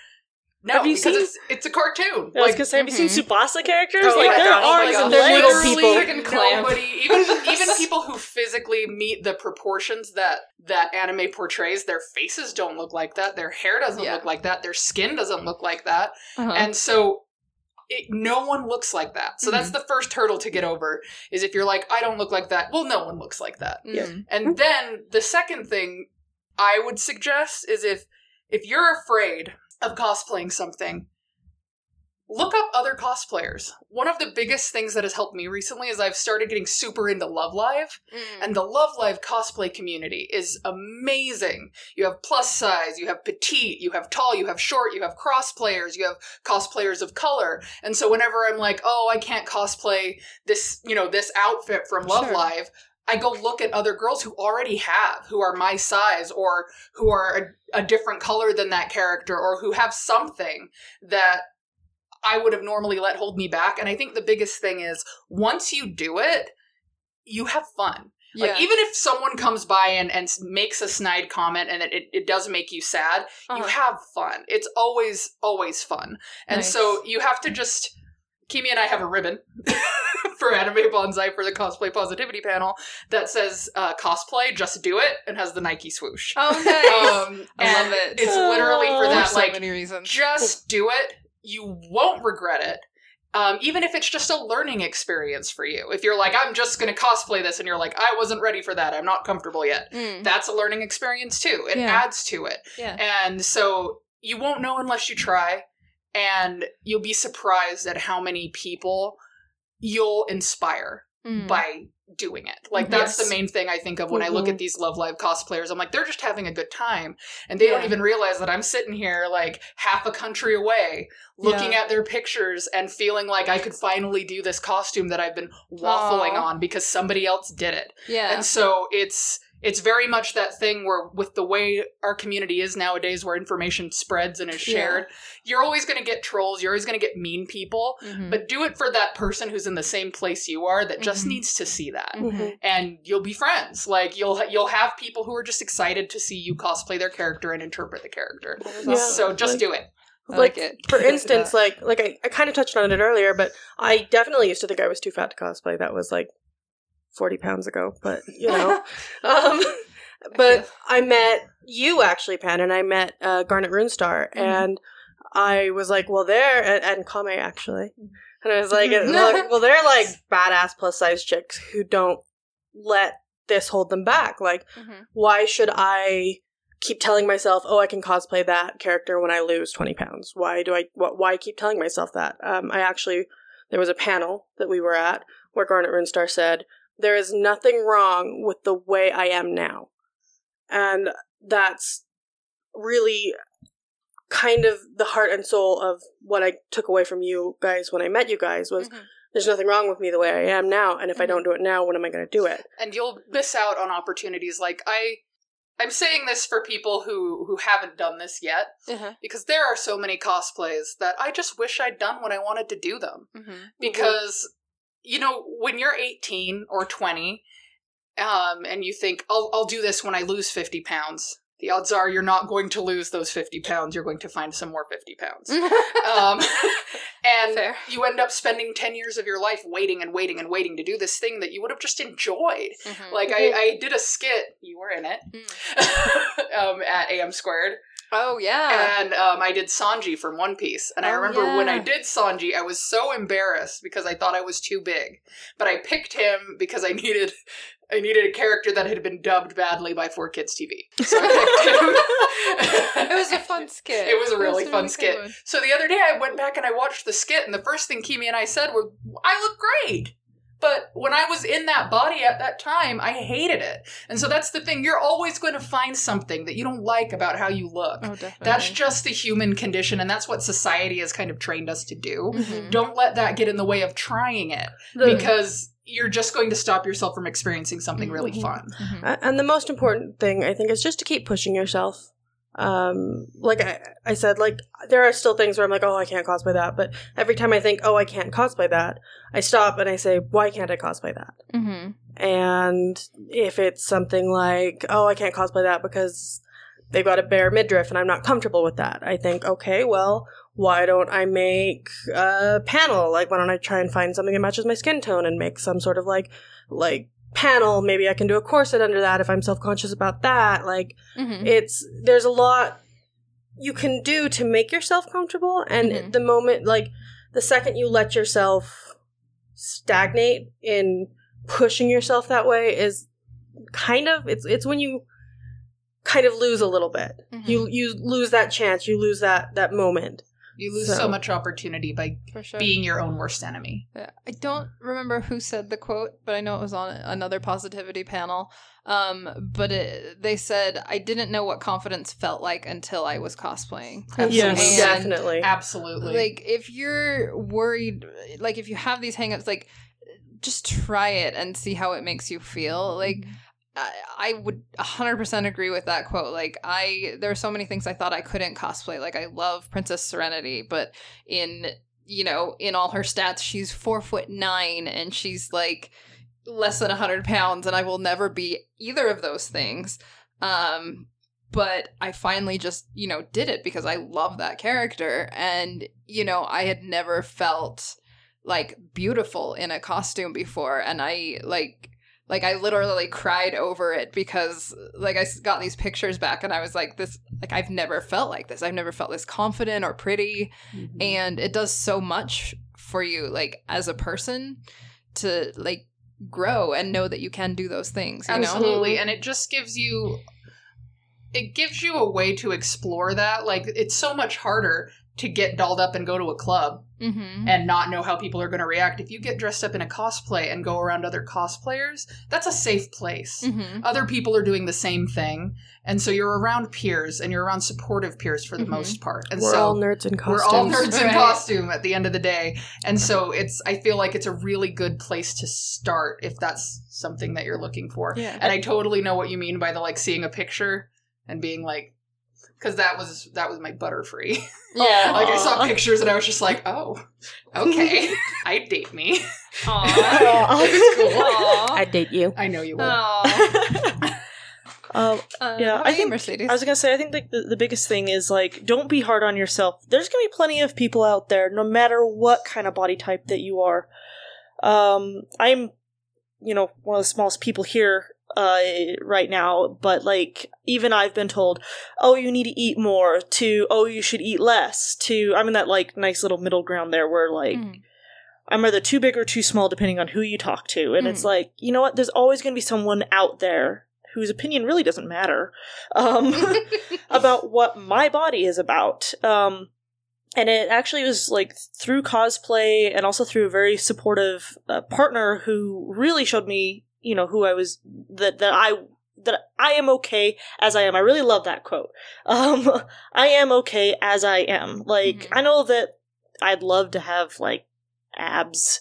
S3: No, because it's a cartoon.
S2: I was gonna say, have you seen Tsubasa characters?
S3: Oh,
S2: like their arms and
S3: they're
S2: little people.
S3: Nobody, even people who physically meet the proportions that anime portrays, their faces don't look like that. Their hair doesn't look like that. Their skin doesn't look like that. And so no one looks like that. So that's the first hurdle to get over, is if you're like, I don't look like that. Well, no one looks like that. And then the second thing I would suggest is if you're afraid of cosplaying something, look up other cosplayers. One of the biggest things that has helped me recently is I've started getting super into Love Live, and the Love Live cosplay community is amazing. You have plus size, you have petite, you have tall, you have short, you have cross-players, you have cosplayers of color. And so whenever I'm like, oh, I can't cosplay this, this outfit from Love Live, I go look at other girls who already have, who are my size, or who are a different color than that character, or who have something that I would have normally let hold me back. And I think the biggest thing is, once you do it, you have fun. Yeah. Like, even if someone comes by and makes a snide comment and it does make you sad, you have fun. It's always, always fun. And so you have to just... Kimi and I have a ribbon for Anime Bonsai for the Cosplay Positivity panel that says, cosplay, just do it, and has the Nike swoosh.
S1: Oh, nice. I love it.
S3: It's literally for that,
S1: so many reasons.
S3: Just do it. You won't regret it. Even if it's just a learning experience for you. If you're like, I'm just going to cosplay this, and you're like, I wasn't ready for that, I'm not comfortable yet. That's a learning experience too. It adds to it. Yeah. And so you won't know unless you try. And you'll be surprised at how many people you'll inspire by doing it. Like, that's the main thing I think of when I look at these Love Live cosplayers. I'm like, they're just having a good time. And they don't even realize that I'm sitting here, like, half a country away, looking at their pictures and feeling like I could finally do this costume that I've been waffling on because somebody else did it. Yeah. And so it's very much that thing where, with the way our community is nowadays, where information spreads and is shared, you're always going to get trolls, you're always going to get mean people, but do it for that person who's in the same place you are that just needs to see that. And you'll be friends. Like, you'll have people who are just excited to see you cosplay their character and interpret the character. So just do it.
S4: I like it. For instance, like I kind of touched on it earlier, but I definitely used to think I was too fat to cosplay. That was like 40 pounds ago, but but I met you actually, Pan, and I met Garnet Rinstar, and I was like, well, and Kame actually, and I was like, well, they're like badass plus size chicks who don't let this hold them back. Like, why should I keep telling myself, oh, I can cosplay that character when I lose 20 pounds? Why keep telling myself that? there was a panel that we were at where Garnet Rinstar said, there is nothing wrong with the way I am now. And that's really kind of the heart and soul of what I took away from you guys when I met you guys was, there's nothing wrong with me the way I am now, and if I don't do it now, when am I going to do it?
S3: And you'll miss out on opportunities. Like, I'm saying this for people who haven't done this yet, because there are so many cosplays that I just wish I'd done when I wanted to do them. Because, you know, when you're 18 or 20, and you think, I'll do this when I lose 50 pounds, the odds are you're not going to lose those 50 pounds. You're going to find some more 50 pounds. And Fair. You end up spending 10 years of your life waiting and waiting and waiting to do this thing that you would have just enjoyed. Like, I did a skit, you were in it, at AM Squared.
S1: Oh, yeah.
S3: And I did Sanji from One Piece. And I remember when I did Sanji, I was so embarrassed because I thought I was too big. But I picked him because I needed a character that had been dubbed badly by 4Kids TV. So I picked him.
S1: It was a fun skit.
S3: It was a really fun skit. So the other day I went back and I watched the skit, and the first thing Kimi and I said were, I look great. But when I was in that body at that time, I hated it. And so that's the thing. You're always going to find something that you don't like about how you look.
S1: Oh, definitely.
S3: That's just the human condition, and that's what society has kind of trained us to do. Don't let that get in the way of trying it, because you're just going to stop yourself from experiencing something really fun.
S4: And the most important thing, I think, is just to keep pushing yourself. Like I said, like, there are still things where I'm like, oh, I can't cosplay that. But every time I think, oh, I can't cosplay that, I stop and I say, why can't I cosplay that? And if it's something like, oh, I can't cosplay that because they've got a bare midriff and I'm not comfortable with that, I think, okay, well, why don't I make a panel? Like, why don't I try and find something that matches my skin tone and make some sort of like panel? Maybe I can do a corset under that if I'm self-conscious about that. Like, there's a lot you can do to make yourself comfortable, and the moment, like, the second you let yourself stagnate in pushing yourself that way is kind of, it's when you kind of lose a little bit. You lose that chance, you lose that moment.
S3: You lose so much opportunity by being your own worst enemy.
S1: I don't remember who said the quote, but I know it was on another positivity panel. But they said, I didn't know what confidence felt like until I was cosplaying.
S4: Yes, definitely.
S3: Absolutely.
S1: Like, if you're worried, like, if you have these hangups, like, just try it and see how it makes you feel. Like, I would 100% agree with that quote. Like, there are so many things I thought I couldn't cosplay. Like, I love Princess Serenity, but in all her stats, she's 4'9" and she's like less than 100 pounds, and I will never be either of those things. But I finally just, did it because I love that character. And, I had never felt like beautiful in a costume before. And I I literally cried over it because, like, I got these pictures back and I was like, I've never felt like this. I've never felt this confident or pretty. And it does so much for you, like, as a person to, like, grow and know that you can do those things, you
S3: Absolutely.
S1: know?
S3: And it just gives you a way to explore that. Like, it's so much harder to get dolled up and go to a club and not know how people are going to react. If you get dressed up in a cosplay and go around other cosplayers, that's a safe place. Other people are doing the same thing. And so you're around peers and you're around supportive peers for the most part. And
S4: we're all nerds in costumes.
S3: We're all nerds in costume at the end of the day. And so I feel like it's a really good place to start if that's something that you're looking for.
S1: Yeah.
S3: And I totally know what you mean by the, like, seeing a picture and being like, because that was my Butterfree.
S1: Yeah.
S3: Like, I saw pictures and I was just like, oh, okay. I'd date me.
S1: Aww.
S3: It's cool.
S1: Aww.
S4: I'd date you.
S3: I know you would.
S2: Yeah, I think,
S1: Mercedes?
S2: I was gonna say, I think the biggest thing is, like, don't be hard on yourself. There's gonna be plenty of people out there, no matter what kind of body type that you are. I'm, one of the smallest people here right now, but, like, even I've been told, oh, you need to eat more, to, oh, you should eat less, to, I'm in that, like, nice little middle ground there where, like, I'm either too big or too small depending on who you talk to, and it's like, you know what, there's always going to be someone out there whose opinion really doesn't matter about what my body is about. And it actually was like through cosplay and also through a very supportive partner who really showed me, you know, who I was, that I am okay as I am. I really love that quote. I am okay as I am. Like, I know that I'd love to have, like, abs.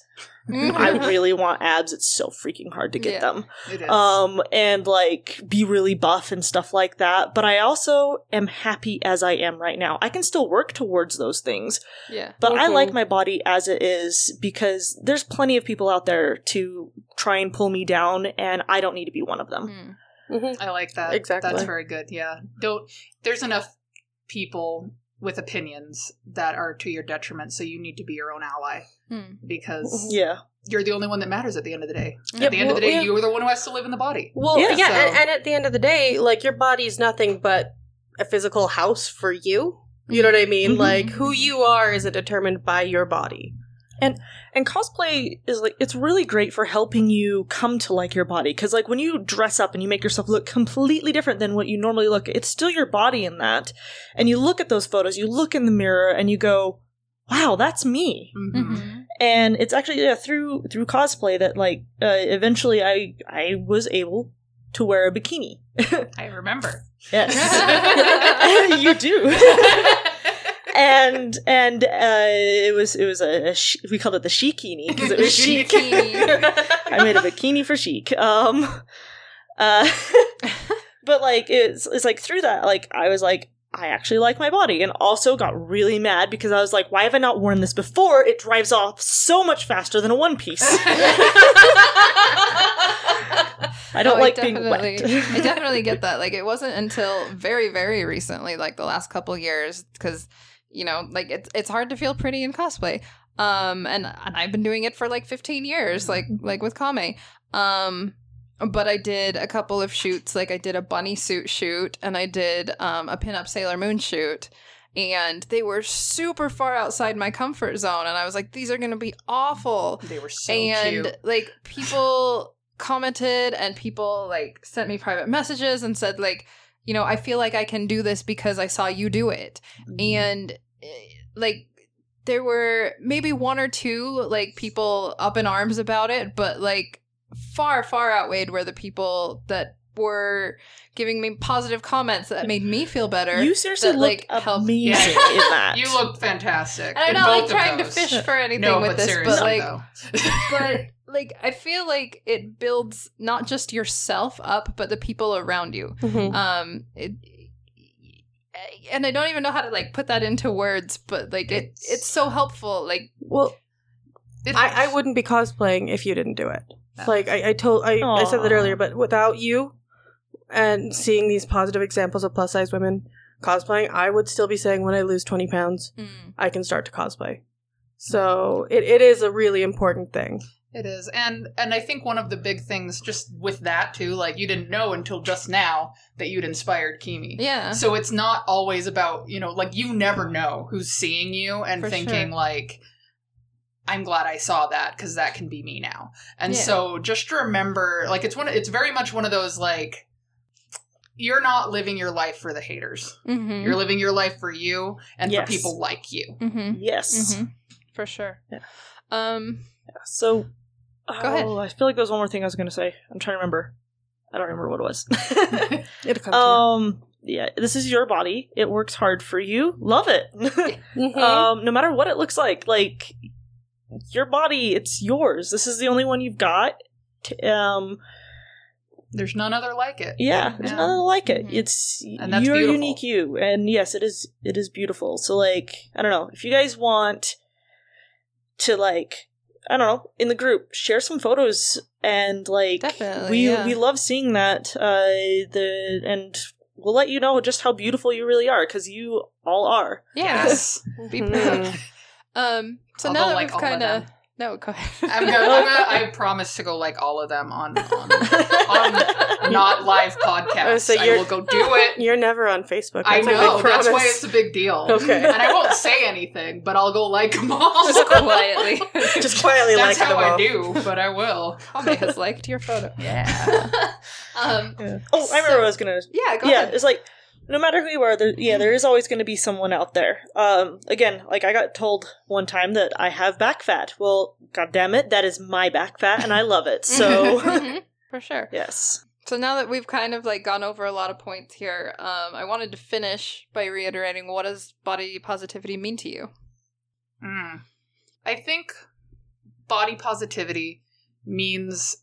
S2: I really want abs. It's so freaking hard to get them.
S3: It is.
S2: And, like, be really buff and stuff like that. But I also am happy as I am right now. I can still work towards those things.
S1: Yeah.
S2: But I like my body as it is because there's plenty of people out there to try and pull me down, and I don't need to be one of them.
S3: I like that.
S4: Exactly.
S3: That's very good. Yeah. There's enough people with opinions that are to your detriment, so you need to be your own ally. Because you're the only one that matters at the end of the day. At the end of the day, you're the one who has to live in the body.
S4: Well, and at the end of the day, like, your body's nothing but a physical house for you. You know what I mean? Like, who you are isn't determined by your body.
S2: And cosplay is, like, it's really great for helping you come to like your body. Because, like, when you dress up and you make yourself look completely different than what you normally look, it's still your body in that. And you look at those photos, you look in the mirror, and you go, wow, that's me. And it's actually through cosplay that, like, eventually I was able to wear a bikini.
S3: I remember.
S2: Yes. You do. And it was we called it the chikini because it was chic. I made a bikini for chic. But, like, it's like through that, like, I was like, I actually like my body, and also got really mad because I was like, why have I not worn this before? It drives off so much faster than a one piece. I don't like being wet.
S1: I definitely get that. Like, it wasn't until very, very recently, like the last couple years, because, you know, like, it's hard to feel pretty in cosplay. And I've been doing it for like 15 years, like with Kame. But I did a couple of shoots. Like, I did a bunny suit shoot, and I did a pinup Sailor Moon shoot. And they were super far outside my comfort zone. And I was like, these are going to be awful.
S3: They were so
S1: cute.
S3: And,
S1: like, people commented, and people, like, sent me private messages and said, like, you know, I feel like I can do this because I saw you do it. And, like, there were maybe one or two, like, people up in arms about it, but, like, far, far outweighed were the people that were giving me positive comments that made me feel better.
S2: You seriously looked amazing in that.
S3: You looked fantastic.
S1: And I'm not, like, trying to fish for anything with this, but, like, but, like, I feel like it builds not just yourself up, but the people around you. And I don't even know how to, like, put that into words, but, like, it's so helpful. Like,
S4: well, I wouldn't be cosplaying if you didn't do it. Like, I said that earlier, but without you and seeing these positive examples of plus size women cosplaying, I would still be saying when I lose 20 pounds, I can start to cosplay. So it is a really important thing.
S3: It is. And I think one of the big things just with that too, like, you didn't know until just now that you'd inspired Kimi.
S1: Yeah.
S3: So it's not always about, you know, like, you never know who's seeing you and thinking like, I'm glad I saw that because that can be me now. And so just remember, like, it's very much one of those, like, you're not living your life for the haters. You're living your life for you and for people like you.
S2: Yes.
S1: For sure.
S2: Yeah. So,
S1: go ahead.
S2: I feel like there was one more thing I was going to say. I'm trying to remember. I don't remember what it was.
S4: It'll come to you.
S2: Yeah, this is your body. It works hard for you. Love it. No matter what it looks like, your body, it's yours. This is the only one you've got.
S3: There's none other like it.
S2: Yeah, there's none other like it. It's
S3: and that's
S2: your
S3: beautiful.
S2: Unique you. And yes, it is beautiful. So, like, I don't know, if you guys want to, like, I don't know, in the group, share some photos, and, like,
S1: definitely,
S2: we love seeing that. And we'll let you know just how beautiful you really are, because you all are.
S3: Yes.
S1: Be proud. So now that we've kind of... No, go ahead.
S3: I promise to go like all of them on not live podcasts.
S4: So
S3: I will go do it.
S4: You're never on Facebook.
S3: I know. That's why it's a big deal.
S4: Okay.
S3: And I won't say anything, but I'll go like them all.
S1: Just quietly.
S4: Just quietly like them all.
S3: That's how I do, but I will.
S1: Kame has liked your photo.
S3: Yeah.
S2: Oh, I remember what I was going to...
S1: Yeah, go ahead.
S2: It's like... no matter who you are, there is always going to be someone out there. Again, like I got told one time that I have back fat. Well, god damn it, that is my back fat, and I love it. So,
S1: for sure.
S2: Yes.
S1: So now that we've kind of like gone over a lot of points here, I wanted to finish by reiterating, what does body positivity mean to you?
S3: I think body positivity means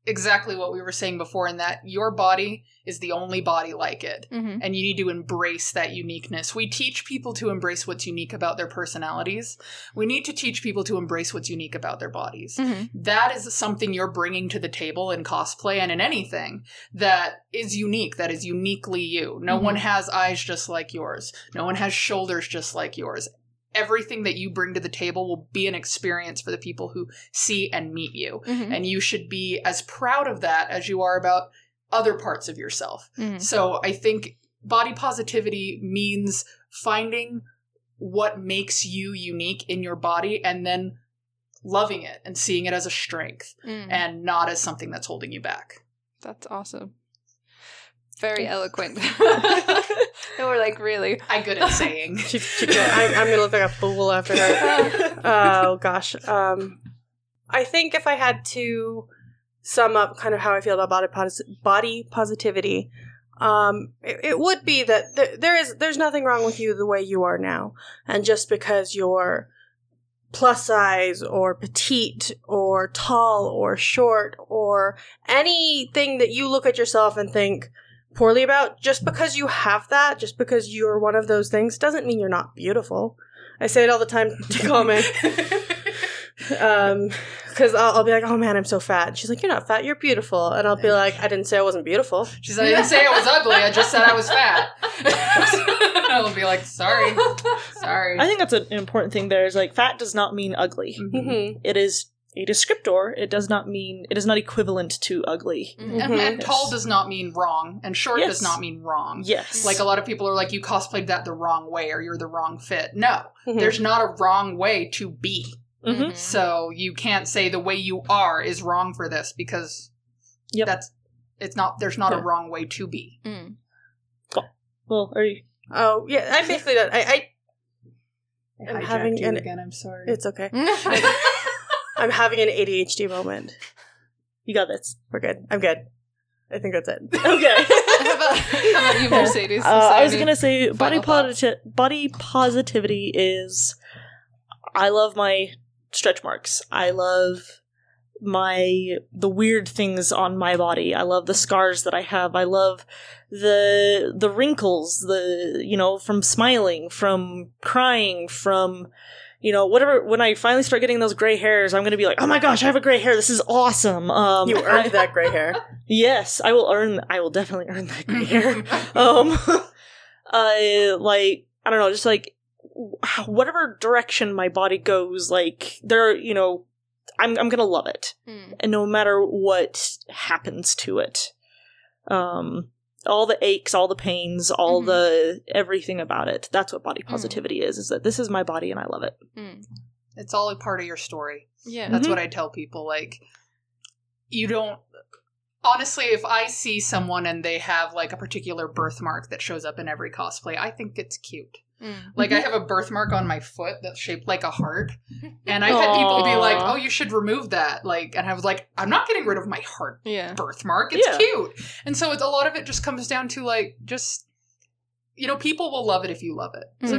S3: exactly what we were saying before, in that your body is the only body like it. And you need to embrace that uniqueness. We teach people to embrace what's unique about their personalities. We need to teach people to embrace what's unique about their bodies. That is something you're bringing to the table in cosplay and in anything that is unique, that is uniquely you. No one has eyes just like yours. No one has shoulders just like yours. Everything that you bring to the table will be an experience for the people who see and meet you. And you should be as proud of that as you are about other parts of yourself. So I think body positivity means finding what makes you unique in your body and then loving it and seeing it as a strength and not as something that's holding you back.
S1: That's awesome. Very eloquent. And we're like, really?
S3: I'm good at saying.
S4: I'm going to look like a fool after her. Oh, gosh. I think if I had to sum up kind of how I feel about body positivity, it would be that there's nothing wrong with you the way you are now. And just because you're plus size or petite or tall or short or anything that you look at yourself and think poorly about, just because you have that, just because you're one of those things, doesn't mean you're not beautiful. I say it all the time to comment. Because I'll be like, oh man, I'm so fat. And she's like, you're not fat, you're beautiful. And I'll be like, I didn't say I wasn't beautiful.
S3: She's like, I didn't say I was ugly, I just said I was fat. I'll be like, sorry.
S2: I think that's an important thing there, is like, fat does not mean ugly. It is a descriptor. It is not equivalent to ugly.
S3: And tall does not mean wrong, and short does not mean wrong.
S2: Yes.
S3: Like, a lot of people are like, you cosplayed that the wrong way, or you're the wrong fit. No, there's not a wrong way to be. So you can't say the way you are is wrong for this, because there's not a wrong way to be.
S2: Well, are you?
S4: Oh, yeah, I'm basically that. I'm having
S3: you again, I'm sorry.
S4: It's okay. I'm having an ADHD moment.
S2: You got this.
S4: We're good. I'm good. I think that's it.
S2: Okay.
S1: How about you, Mercedes?
S2: I was gonna say body positivity is, I love my stretch marks. I love the weird things on my body. I love the scars that I have. I love the wrinkles, from smiling, from crying, from whatever. When I finally start getting those gray hairs, I'm going to be like, oh my gosh, I have a gray hair. This is awesome.
S4: You earned that gray hair.
S2: Yes, I will definitely earn that gray hair. I don't know, just like, whatever direction my body goes, like, I'm gonna love it. And no matter what happens to it. All the aches, all the pains, all the everything about it. That's what body positivity is that this is my body and I love it.
S3: It's all a part of your story.
S1: Yeah.
S3: That's what I tell people. Like, you don't... Honestly, if I see someone and they have, like, a particular birthmark that shows up in every cosplay, I think it's cute. Like, I have a birthmark on my foot that's shaped like a heart. And I've had people be like, oh, you should remove that. Like, and I was like, I'm not getting rid of my heart birthmark. It's cute. And so a lot of it just comes down to, like, just, people will love it if you love it. So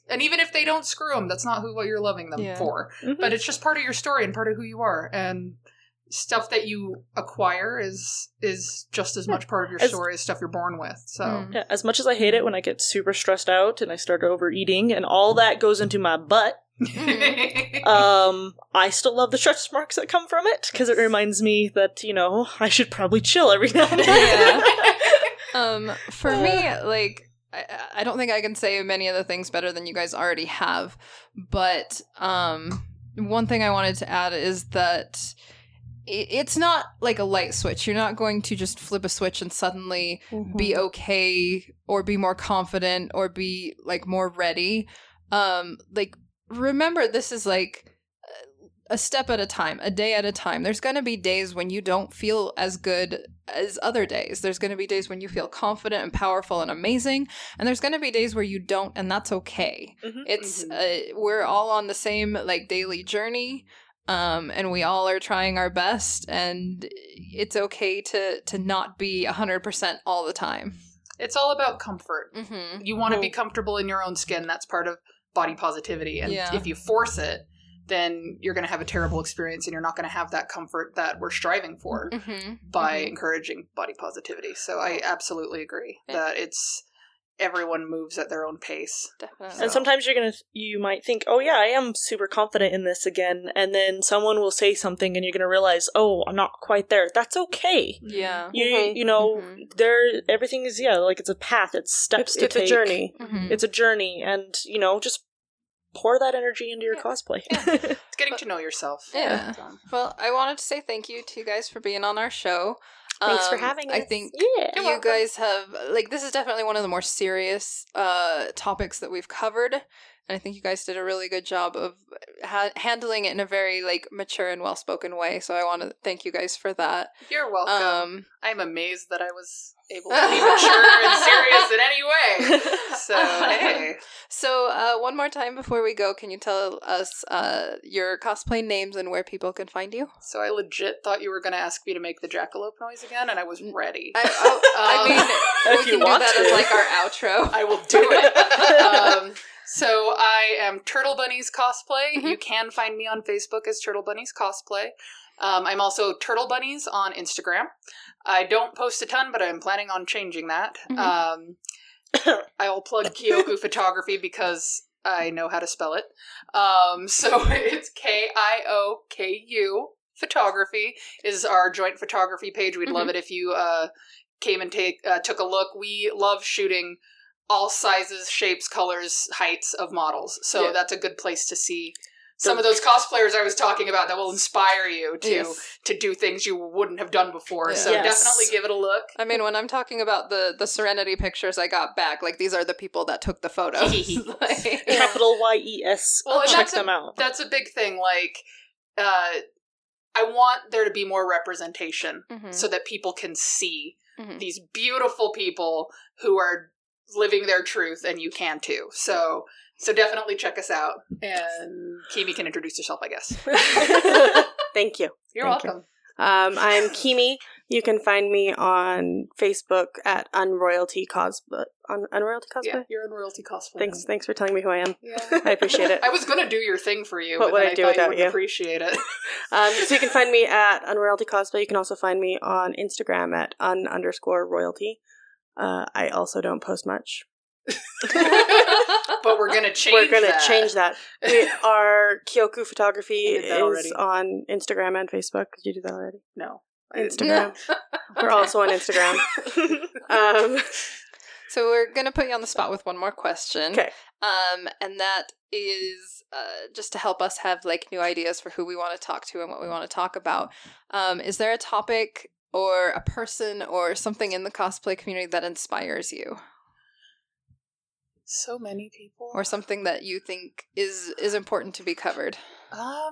S3: and even if they don't, screw them. That's not what you're loving them for. But it's just part of your story and part of who you are. And stuff that you acquire is just as much part of your story as stuff you're born with. So
S2: as much as I hate it when I get super stressed out and I start overeating and all that goes into my butt, I still love the stretch marks that come from it, because it reminds me that I should probably chill every now and then.
S1: For me, like, I don't think I can say many of the things better than you guys already have, but one thing I wanted to add is that it's not like a light switch. You're not going to just flip a switch and suddenly be okay or be more confident or be, like, more ready. Like, remember, this is, like, a step at a time, a day at a time. There's going to be days when you don't feel as good as other days. There's going to be days when you feel confident and powerful and amazing, and there's going to be days where you don't, and that's okay. It's we're all on the same like daily journey, and we all are trying our best, and it's okay to not be 100% all the time.
S3: It's all about comfort. You want to be comfortable in your own skin. That's part of body positivity, and if you force it, then you're going to have a terrible experience, and you're not going to have that comfort that we're striving for by encouraging body positivity. So I absolutely agree that it's everyone moves at their own pace.
S1: Definitely.
S2: And sometimes you might think, oh yeah, I am super confident in this again, and then someone will say something and you're going to realize, oh, I'm not quite there. That's okay.
S1: Yeah.
S2: You know, everything is, like it's a path, it's steps to take.
S4: It's a journey.
S2: It's a journey, and, just pour that energy into your cosplay.
S3: It's getting to know yourself.
S1: Yeah. Well, I wanted to say thank you to you guys for being on our show.
S2: Thanks for having us.
S1: I think you guys have, this is definitely one of the more serious topics that we've covered. And I think you guys did a really good job of handling it in a very, mature and well-spoken way. So I want to thank you guys for that.
S3: You're welcome. I'm amazed that I was able to be mature and serious in any way. So, hey.
S1: So, one more time before we go, can you tell us your cosplay names and where people can find you?
S3: So I legit thought you were going to ask me to make the jackalope noise again, and I was ready.
S1: I mean, we can do that as, our outro.
S3: I will do it. So I am Turtle Bunnies Cosplay. You can find me on Facebook as Turtle Bunnies Cosplay. I'm also Turtle Bunnies on Instagram. I don't post a ton, but I'm planning on changing that. I'll plug Kyoku Photography because I know how to spell it. So it's Kioku Photography is our joint photography page. We'd love it if you came and took a look. We love shooting all sizes, shapes, colors, heights of models. So that's a good place to see some of those cosplayers I was talking about that will inspire you to do things you wouldn't have done before. So definitely give it a look.
S1: I mean, when I'm talking about the Serenity pictures I got back, these are the people that took the photos.
S2: Capital YES.
S3: Well,
S2: check them out.
S3: That's a big thing. I want there to be more representation so that people can see these beautiful people who are living their truth, and you can too. So definitely check us out. And Kimi can introduce herself, I guess.
S4: Thank you.
S3: You're welcome.
S4: I'm Kimi. You can find me on Facebook at Unroyalty Cosplay. Unroyalty Cosplay?
S3: Yeah, you're Unroyalty Cosplay.
S4: Thanks for telling me who I am.
S3: Yeah.
S4: I appreciate it.
S3: I was going to do your thing for you,
S4: what
S3: but then
S4: I do
S3: thought you
S4: without
S3: would
S4: you?
S3: Appreciate it.
S4: So you can find me at Unroyalty Cosplay. You can also find me on Instagram at un_royalty. I also don't post much.
S3: But we're going to change that.
S4: Our Kyoku Photography is on Instagram and Facebook. Did you do that already?
S3: No.
S4: Instagram. We're also on Instagram.
S1: So we're going to put you on the spot with one more question.
S4: Okay.
S1: And that is just to help us have new ideas for who we want to talk to and what we want to talk about. Is there a topic or a person or something in the cosplay community that inspires you?
S3: So many people.
S1: Or something that you think is important to be covered?
S2: I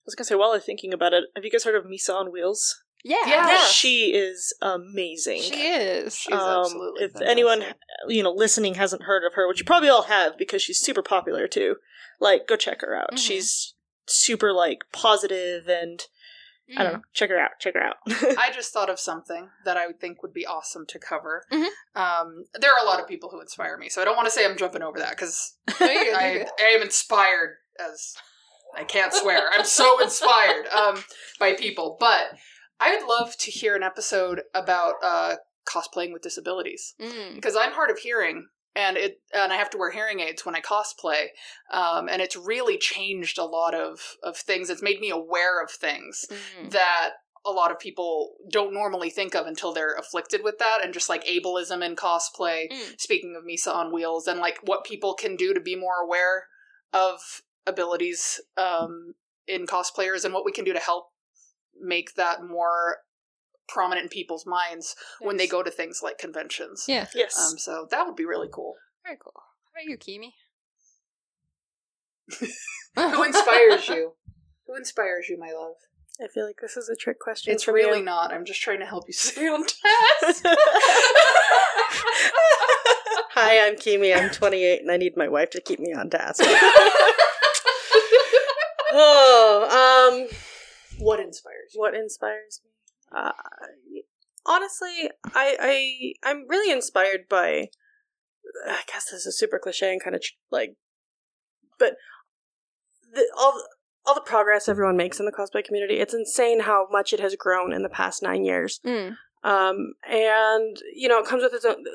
S2: was going to say, while I'm thinking about it, have you guys heard of Misa on Wheels?
S1: Yeah.
S2: She is amazing.
S1: She is.
S3: She's absolutely
S2: if
S3: fantastic.
S2: anyone, listening hasn't heard of her, which you probably all have because she's super popular too, go check her out. She's super, positive and I don't know. Check her out.
S3: I just thought of something that I would think would be awesome to cover. There are a lot of people who inspire me, so I don't want to say I'm jumping over that because I am inspired as I can't swear. I'm so inspired by people, but I would love to hear an episode about cosplaying with disabilities because I'm hard of hearing. And I have to wear hearing aids when I cosplay, and it's really changed a lot of things. It's made me aware of things that a lot of people don't normally think of until they're afflicted with that, and just ableism in cosplay. Speaking of Misa on Wheels, and what people can do to be more aware of abilities in cosplayers, and what we can do to help make that more prominent in people's minds when they go to things like conventions.
S1: Yeah.
S2: Yes.
S3: So that would be really cool.
S1: Very cool. How about you, Kimi?
S3: Who inspires you? Who inspires you, my love?
S4: I feel like this is a trick question.
S3: It's really not. I'm just trying to help you stay on task.
S4: Hi, I'm Kimi. I'm 28, and I need my wife to keep me on task.
S3: What inspires you?
S4: What inspires me? Honestly, I'm really inspired by. I guess this is super cliche and kind of but all the progress everyone makes in the cosplay community. It's insane how much it has grown in the past 9 years. And it comes with its own,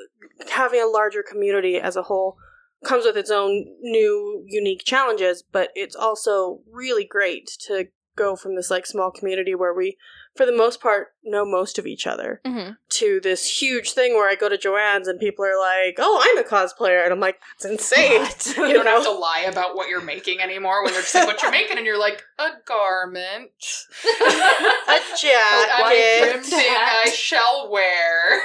S4: having a larger community as a whole comes with its own new, unique challenges, but it's also really great to go from this small community where we, for the most part, know most of each other to this huge thing where I go to Joanne's and people are like, "Oh, I'm a cosplayer," and I'm like, "That's insane."
S3: You don't have to lie about what you're making anymore when they're just like, "What you're making," and you're like, "A garment,
S4: a jacket,
S3: something I shall wear."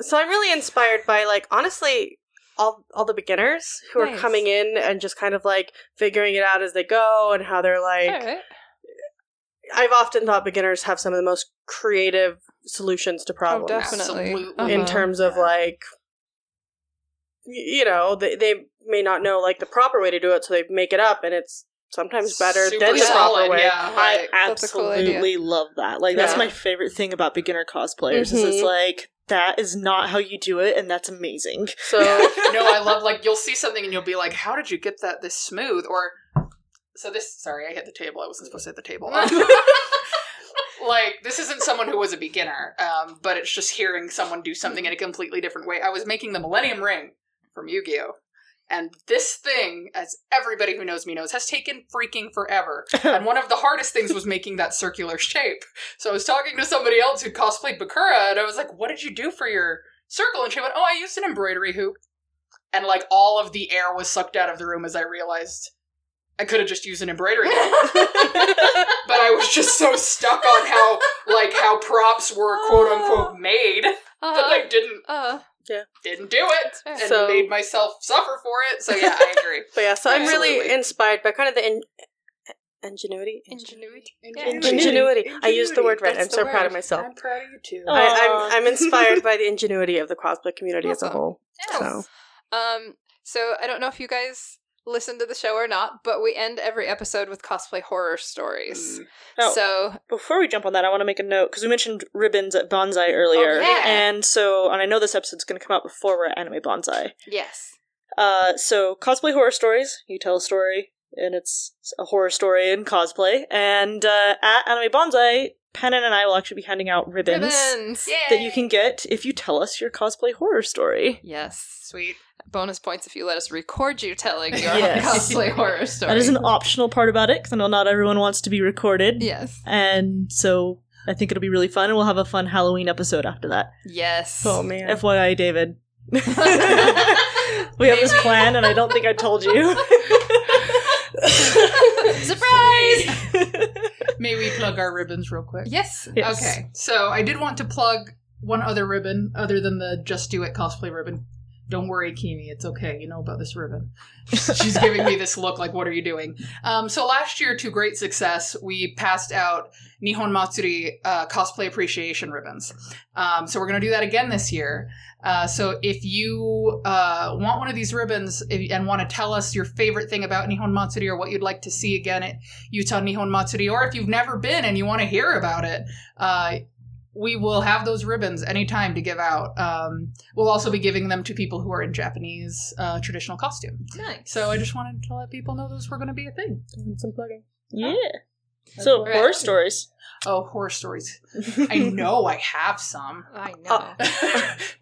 S4: So I'm really inspired by honestly, all the beginners who are coming in and just kind of figuring it out as they go, and how they're I've often thought beginners have some of the most creative solutions to problems.
S1: Oh, definitely.
S4: In terms of they may not know the proper way to do it, so they make it up, and it's sometimes better than the proper way.
S3: Yeah,
S2: I absolutely love that. That's my favorite thing about beginner cosplayers is it's that is not how you do it, and that's amazing.
S3: So no, I love you'll see something and you'll be like, "How did you get that this smooth?" Or sorry, I hit the table. I wasn't supposed to hit the table. This isn't someone who was a beginner, but it's just hearing someone do something in a completely different way. I was making the Millennium Ring from Yu-Gi-Oh! And this thing, as everybody who knows me knows, has taken freaking forever. And one of the hardest things was making that circular shape. So I was talking to somebody else who cosplayed Bakura, and I was like, "What did you do for your circle?" And she went, "Oh, I used an embroidery hoop." And all of the air was sucked out of the room as I realized I could have just used an embroidery hoop. But I was just so stuck on how props were quote unquote made that I didn't do it and made myself suffer for it. So yeah, I agree.
S4: But yeah, so I'm really inspired by kind of the ingenuity. I used the word right. I'm so proud of myself.
S3: I'm proud of you too.
S4: I'm inspired by the ingenuity of the cosplay community as a whole.
S1: Yes. So I don't know if you guys listen to the show or not, but we end every episode with cosplay horror stories. So
S2: before we jump on that, I want to make a note, because we mentioned ribbons at Bonsai earlier, and I know this episode's going to come out before we're at Anime Bonsai.
S1: Yes.
S2: So cosplay horror stories, you tell a story, and it's a horror story in cosplay, and at Anime Bonsai, Pennon and I will actually be handing out ribbons that you can get if you tell us your cosplay horror story.
S1: Yes.
S3: Sweet.
S1: Bonus points if you let us record you telling your cosplay horror story.
S2: That is an optional part about it, because I know not everyone wants to be recorded.
S1: Yes.
S2: And so I think it'll be really fun, and we'll have a fun Halloween episode after that.
S1: Yes.
S4: Oh, man.
S2: FYI, David. We have this plan, and I don't think I told you.
S1: Surprise!
S3: May we plug our ribbons real quick?
S1: Yes.
S3: Okay, so I did want to plug one other ribbon other than the Just Do It cosplay ribbon. Don't worry, Kimi, it's okay. You know about this ribbon. She's giving me this look like, what are you doing? So last year, to great success, we passed out Nihon Matsuri cosplay appreciation ribbons. So we're going to do that again this year. So if you want one of these ribbons and want to tell us your favorite thing about Nihon Matsuri or what you'd like to see again at Utah Nihon Matsuri, or if you've never been and you want to hear about it, we will have those ribbons anytime to give out. We'll also be giving them to people who are in Japanese traditional costume.
S1: Nice.
S3: So I just wanted to let people know those were going to be a thing.
S4: Some plugging.
S2: Yeah. So, horror stories.
S3: Oh, horror stories. I know I have some.
S1: I know.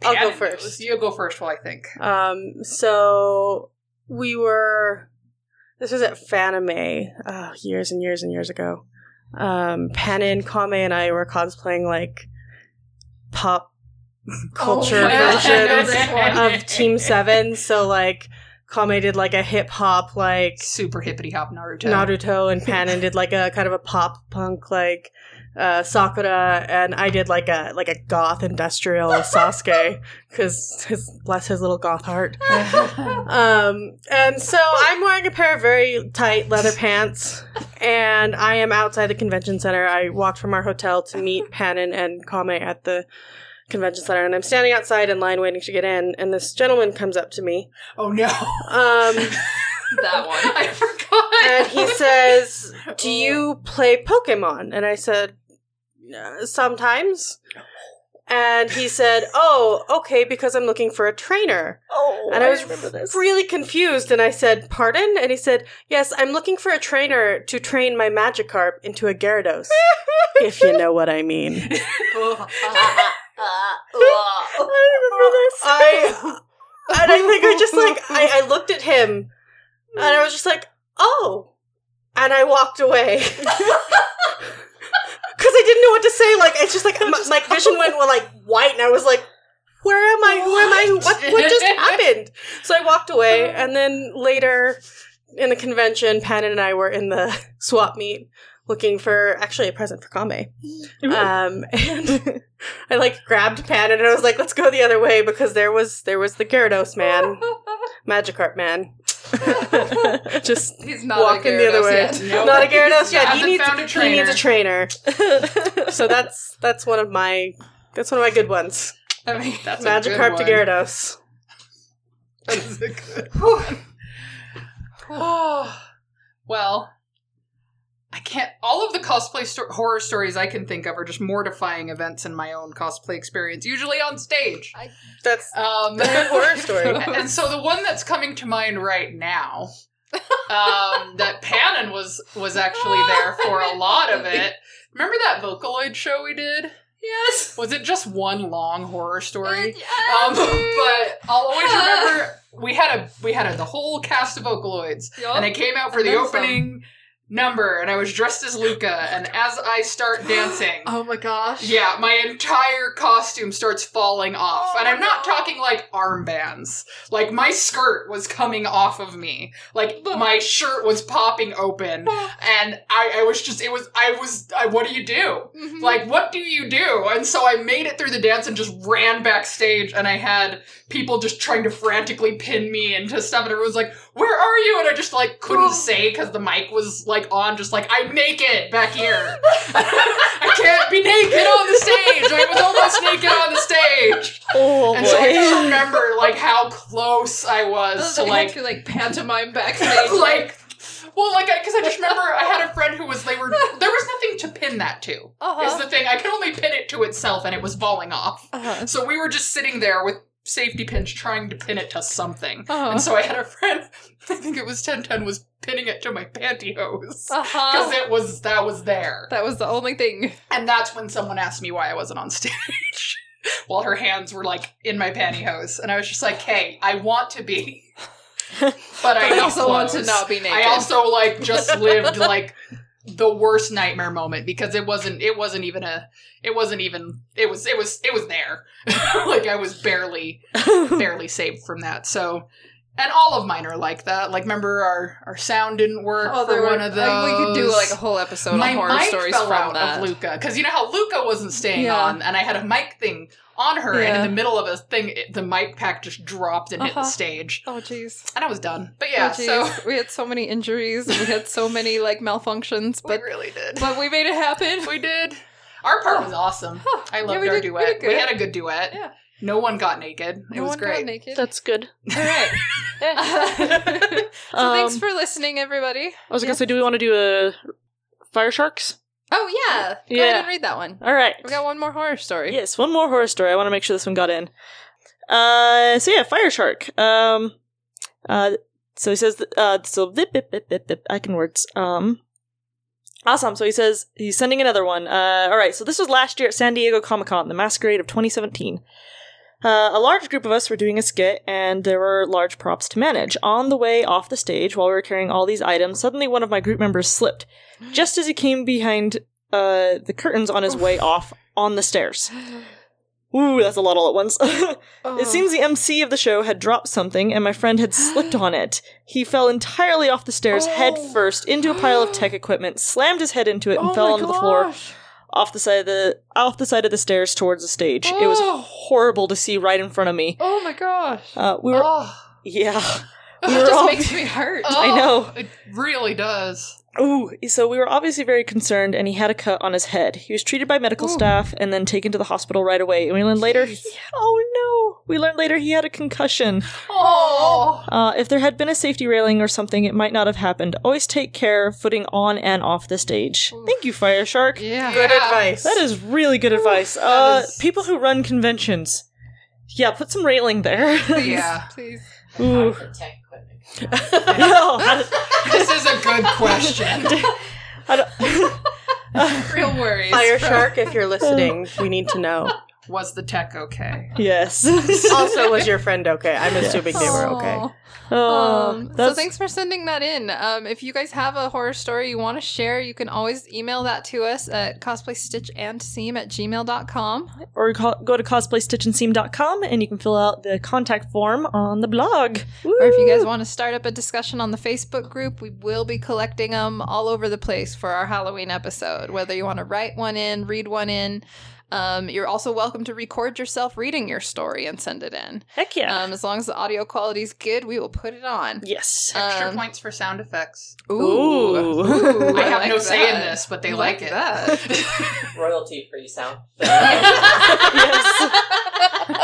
S4: I'll go first.
S3: You go first while I think.
S4: So this was at Fanime years and years and years ago. Pannin, Kame, and I were cosplaying pop culture versions of Team 7. So Kame did a hip hop
S3: super hippity hop Naruto,
S4: and Pannin did a kind of a pop punk Sakura, and I did like a goth industrial Sasuke, because bless his little goth heart. And so I'm wearing a pair of very tight leather pants, and I am outside the convention center. I walked from our hotel to meet Panin and Kame at the convention center, and I'm standing outside in line waiting to get in, and this gentleman comes up to me.
S3: Oh no.
S1: That one.
S3: I forgot.
S4: And he says, "Do you play Pokemon?" And I said, "Sometimes." And he said, "Oh, okay, because I'm looking for a trainer."
S2: Oh,
S4: and I was
S2: remember this.
S4: really confused, and I said, "Pardon?" And he said, "Yes, I'm looking for a trainer to train my Magikarp into a Gyarados." If you know what I mean.
S2: I remember this.
S4: And I think I just, like, I looked at him, and I was just like, "Oh." And I walked away. Because I didn't know what to say. Like, it's just like, my vision went, like, white, and I was like, where am I? What just happened? So I walked away, and then later in the convention, Panin and I were in the swap meet looking for, actually, a present for Kame. And I, like, grabbed Panin, and I was like, let's go the other way, because there was the Gyarados man. Magikarp man. Just
S1: He's not
S4: walking the other way.
S3: Nope.
S4: Not a Gyarados yet. He needs a trainer. So that's one of my good ones.
S1: I mean,
S3: That's
S4: Magikarp to Gyarados.
S3: That is a good one. Oh, well, I can't. All of the cosplay horror stories I can think of are just mortifying events in my own cosplay experience, usually on stage.
S4: That's the horror story.
S3: And so the one that's coming to mind right now, that Panin was actually there for a lot of it. Remember that Vocaloid show we did?
S1: yes.
S3: Was it just one long horror story? But I'll always remember we had the whole cast of Vocaloids, and I came out for the opening number, and I was dressed as Luca, and as I start dancing,
S1: Oh my gosh.
S3: yeah, my entire costume starts falling off. And I'm not talking like armbands. Like, my skirt was coming off of me. Like, my shirt was popping open. And I was just, what do you do?
S1: Mhm.
S3: Like, what do you do? And so I made it through the dance and just ran backstage, and I had people just trying to frantically pin me into stuff, and everyone's like, where are you? And I just, like, couldn't say because the mic was, like, on, just like, I'm naked back here. I can't be naked on the stage. I was almost naked on the stage.
S2: Oh,
S3: And so I just remember, like, how close I was to, like,
S1: pantomime backstage.
S3: like, well, like, because I just remember I had a friend who was, there was nothing to pin that to, is the thing. I could only pin it to itself, and it was falling off. So we were just sitting there with safety pins trying to pin it to something. And so I had a friend, I think it was 1010, was pinning it to my pantyhose. Because that was there.
S1: That was the only thing.
S3: And that's when someone asked me why I wasn't on stage. While her hands were, like, in my pantyhose. And I was just like, hey, I want to be. But I
S1: also want to not be naked.
S3: I also, like, just lived, like, the worst nightmare moment, because it was there. Like, I was barely saved from that. So, and all of mine are like that. Like, remember our sound didn't work for one of those.
S1: We could do, like, a whole episode on horror stories
S3: fell
S1: from
S3: out
S1: that.
S3: of Luca, because you know how Luca wasn't staying on, and I had a mic thing on her, and in the middle of a thing, the mic pack just dropped and hit the stage.
S1: Oh, jeez.
S3: And I was done. But yeah, so
S1: we had so many injuries, and we had so many, like, malfunctions, but
S3: we really did.
S1: But we made it happen.
S3: We did. Our part was awesome. I loved our duet. We had a good duet.
S1: Yeah.
S3: No one got naked. It was great.
S1: Got naked.
S2: That's good.
S1: All right. So thanks for listening, everybody.
S2: I was going to say, do we want to do a Fire Sharks?
S1: Oh, yeah. Go ahead and read that one.
S2: All right.
S1: We got one more horror story.
S2: Yes, one more horror story. I want to make sure this one got in. So yeah, Fire Shark. So he says, I can words. Awesome. So he says he's sending another one. All right. So this was last year at San Diego Comic-Con, the Masquerade of 2017. A large group of us were doing a skit, and there were large props to manage. On the way off the stage, while we were carrying all these items, suddenly one of my group members slipped, just as he came behind the curtains on his way off on the stairs. Ooh, that's a lot all at once. It seems the MC of the show had dropped something, and my friend had slipped on it. He fell entirely off the stairs head first into a pile of tech equipment, slammed his head into it, and fell onto the floor. off the side of the stairs towards the stage. It was horrible to see right in front of me.
S1: Oh my gosh.
S2: Yeah.
S1: It just makes me hurt.
S2: I know.
S3: It really does.
S2: Ooh, so we were obviously very concerned, and he had a cut on his head. He was treated by medical staff and then taken to the hospital right away. And we learned later, we learned later he had a concussion. If there had been a safety railing or something, it might not have happened. Always take care of footing on and off the stage. Thank you, Fire Shark.
S1: Yeah.
S4: Good advice.
S2: That is really good advice. People who run conventions, put some railing there.
S3: Yeah.
S1: Please.
S2: Ooh.
S3: This is a good question.
S1: Real worries.
S4: Fire Shark, if you're listening, we need to know.
S3: Was the tech okay?
S2: Yes.
S4: Also, was your friend okay? I'm assuming they were okay.
S1: So thanks for sending that in. If you guys have a horror story you want to share, you can always email that to us at cosplaystitchandseam@gmail.com.
S2: Or go to cosplaystitchandseam.com and you can fill out the contact form on the blog. Woo!
S1: Or if you guys want to start up a discussion on the Facebook group, we will be collecting them all over the place for our Halloween episode. Whether you want to write one in, read one in. You're also welcome to record yourself reading your story and send it in.
S2: Heck yeah.
S1: As long as the audio quality is good, we will put it on.
S2: Yes.
S3: Extra points for sound effects.
S1: Ooh.
S3: I have no say in this, but they like it.
S5: Royalty-free sound.
S2: Yes.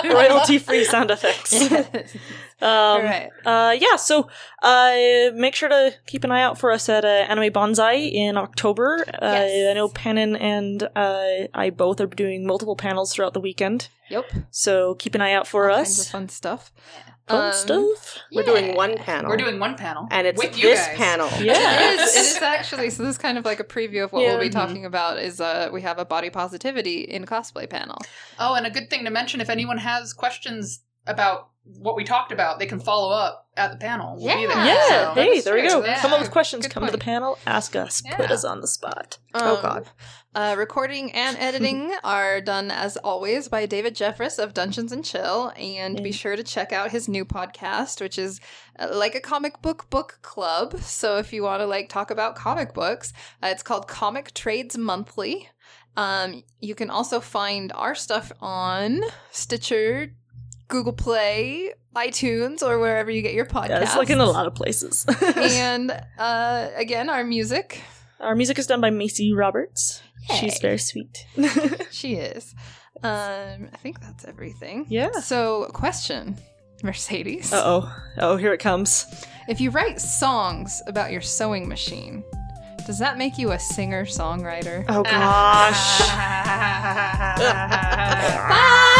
S2: Royalty-free sound effects.
S1: All right.
S2: So make sure to keep an eye out for us at Anime Bonsai in October.
S1: Yes.
S2: I know Pannon and I both are doing multiple panels throughout the weekend.
S1: Yep.
S2: So keep an eye out for
S1: All
S2: us.
S1: kinds of fun stuff.
S2: Fun stuff.
S4: We're doing one panel.
S3: We're doing one panel.
S4: And it's
S3: with you
S4: this
S3: guys.
S4: panel.
S2: Yes.
S1: It is actually. So this is kind of like a preview of what we'll be talking about. Is we have a body positivity in cosplay panel.
S3: Oh, and a good thing to mention, if anyone has questions about what we talked about, they can follow up at the panel. We'll be there.
S2: Yeah,
S3: So
S2: hey, there we go.
S3: Yeah.
S2: Come up with questions,
S1: Good
S2: come to the
S1: point.
S2: panel, ask us, put us on the spot.
S4: Oh, God.
S1: Recording and editing are done, as always, by David Jeffress of Dungeons & Chill. And be sure to check out his new podcast, which is like a comic book club. So if you want to talk about comic books, it's called Comic Trades Monthly. You can also find our stuff on Stitcher, Google Play, iTunes, or wherever you get your podcasts.
S2: Yeah, it's like in a lot of places.
S1: And again, our music.
S2: Our music is done by Macy Roberts.
S1: Yay.
S2: She's very sweet.
S1: She is. I think that's everything.
S2: Yeah.
S1: So, question, Mercedes.
S2: Oh, here it comes.
S1: If you write songs about your sewing machine, does that make you a singer-songwriter?
S2: Oh gosh.
S1: Bye!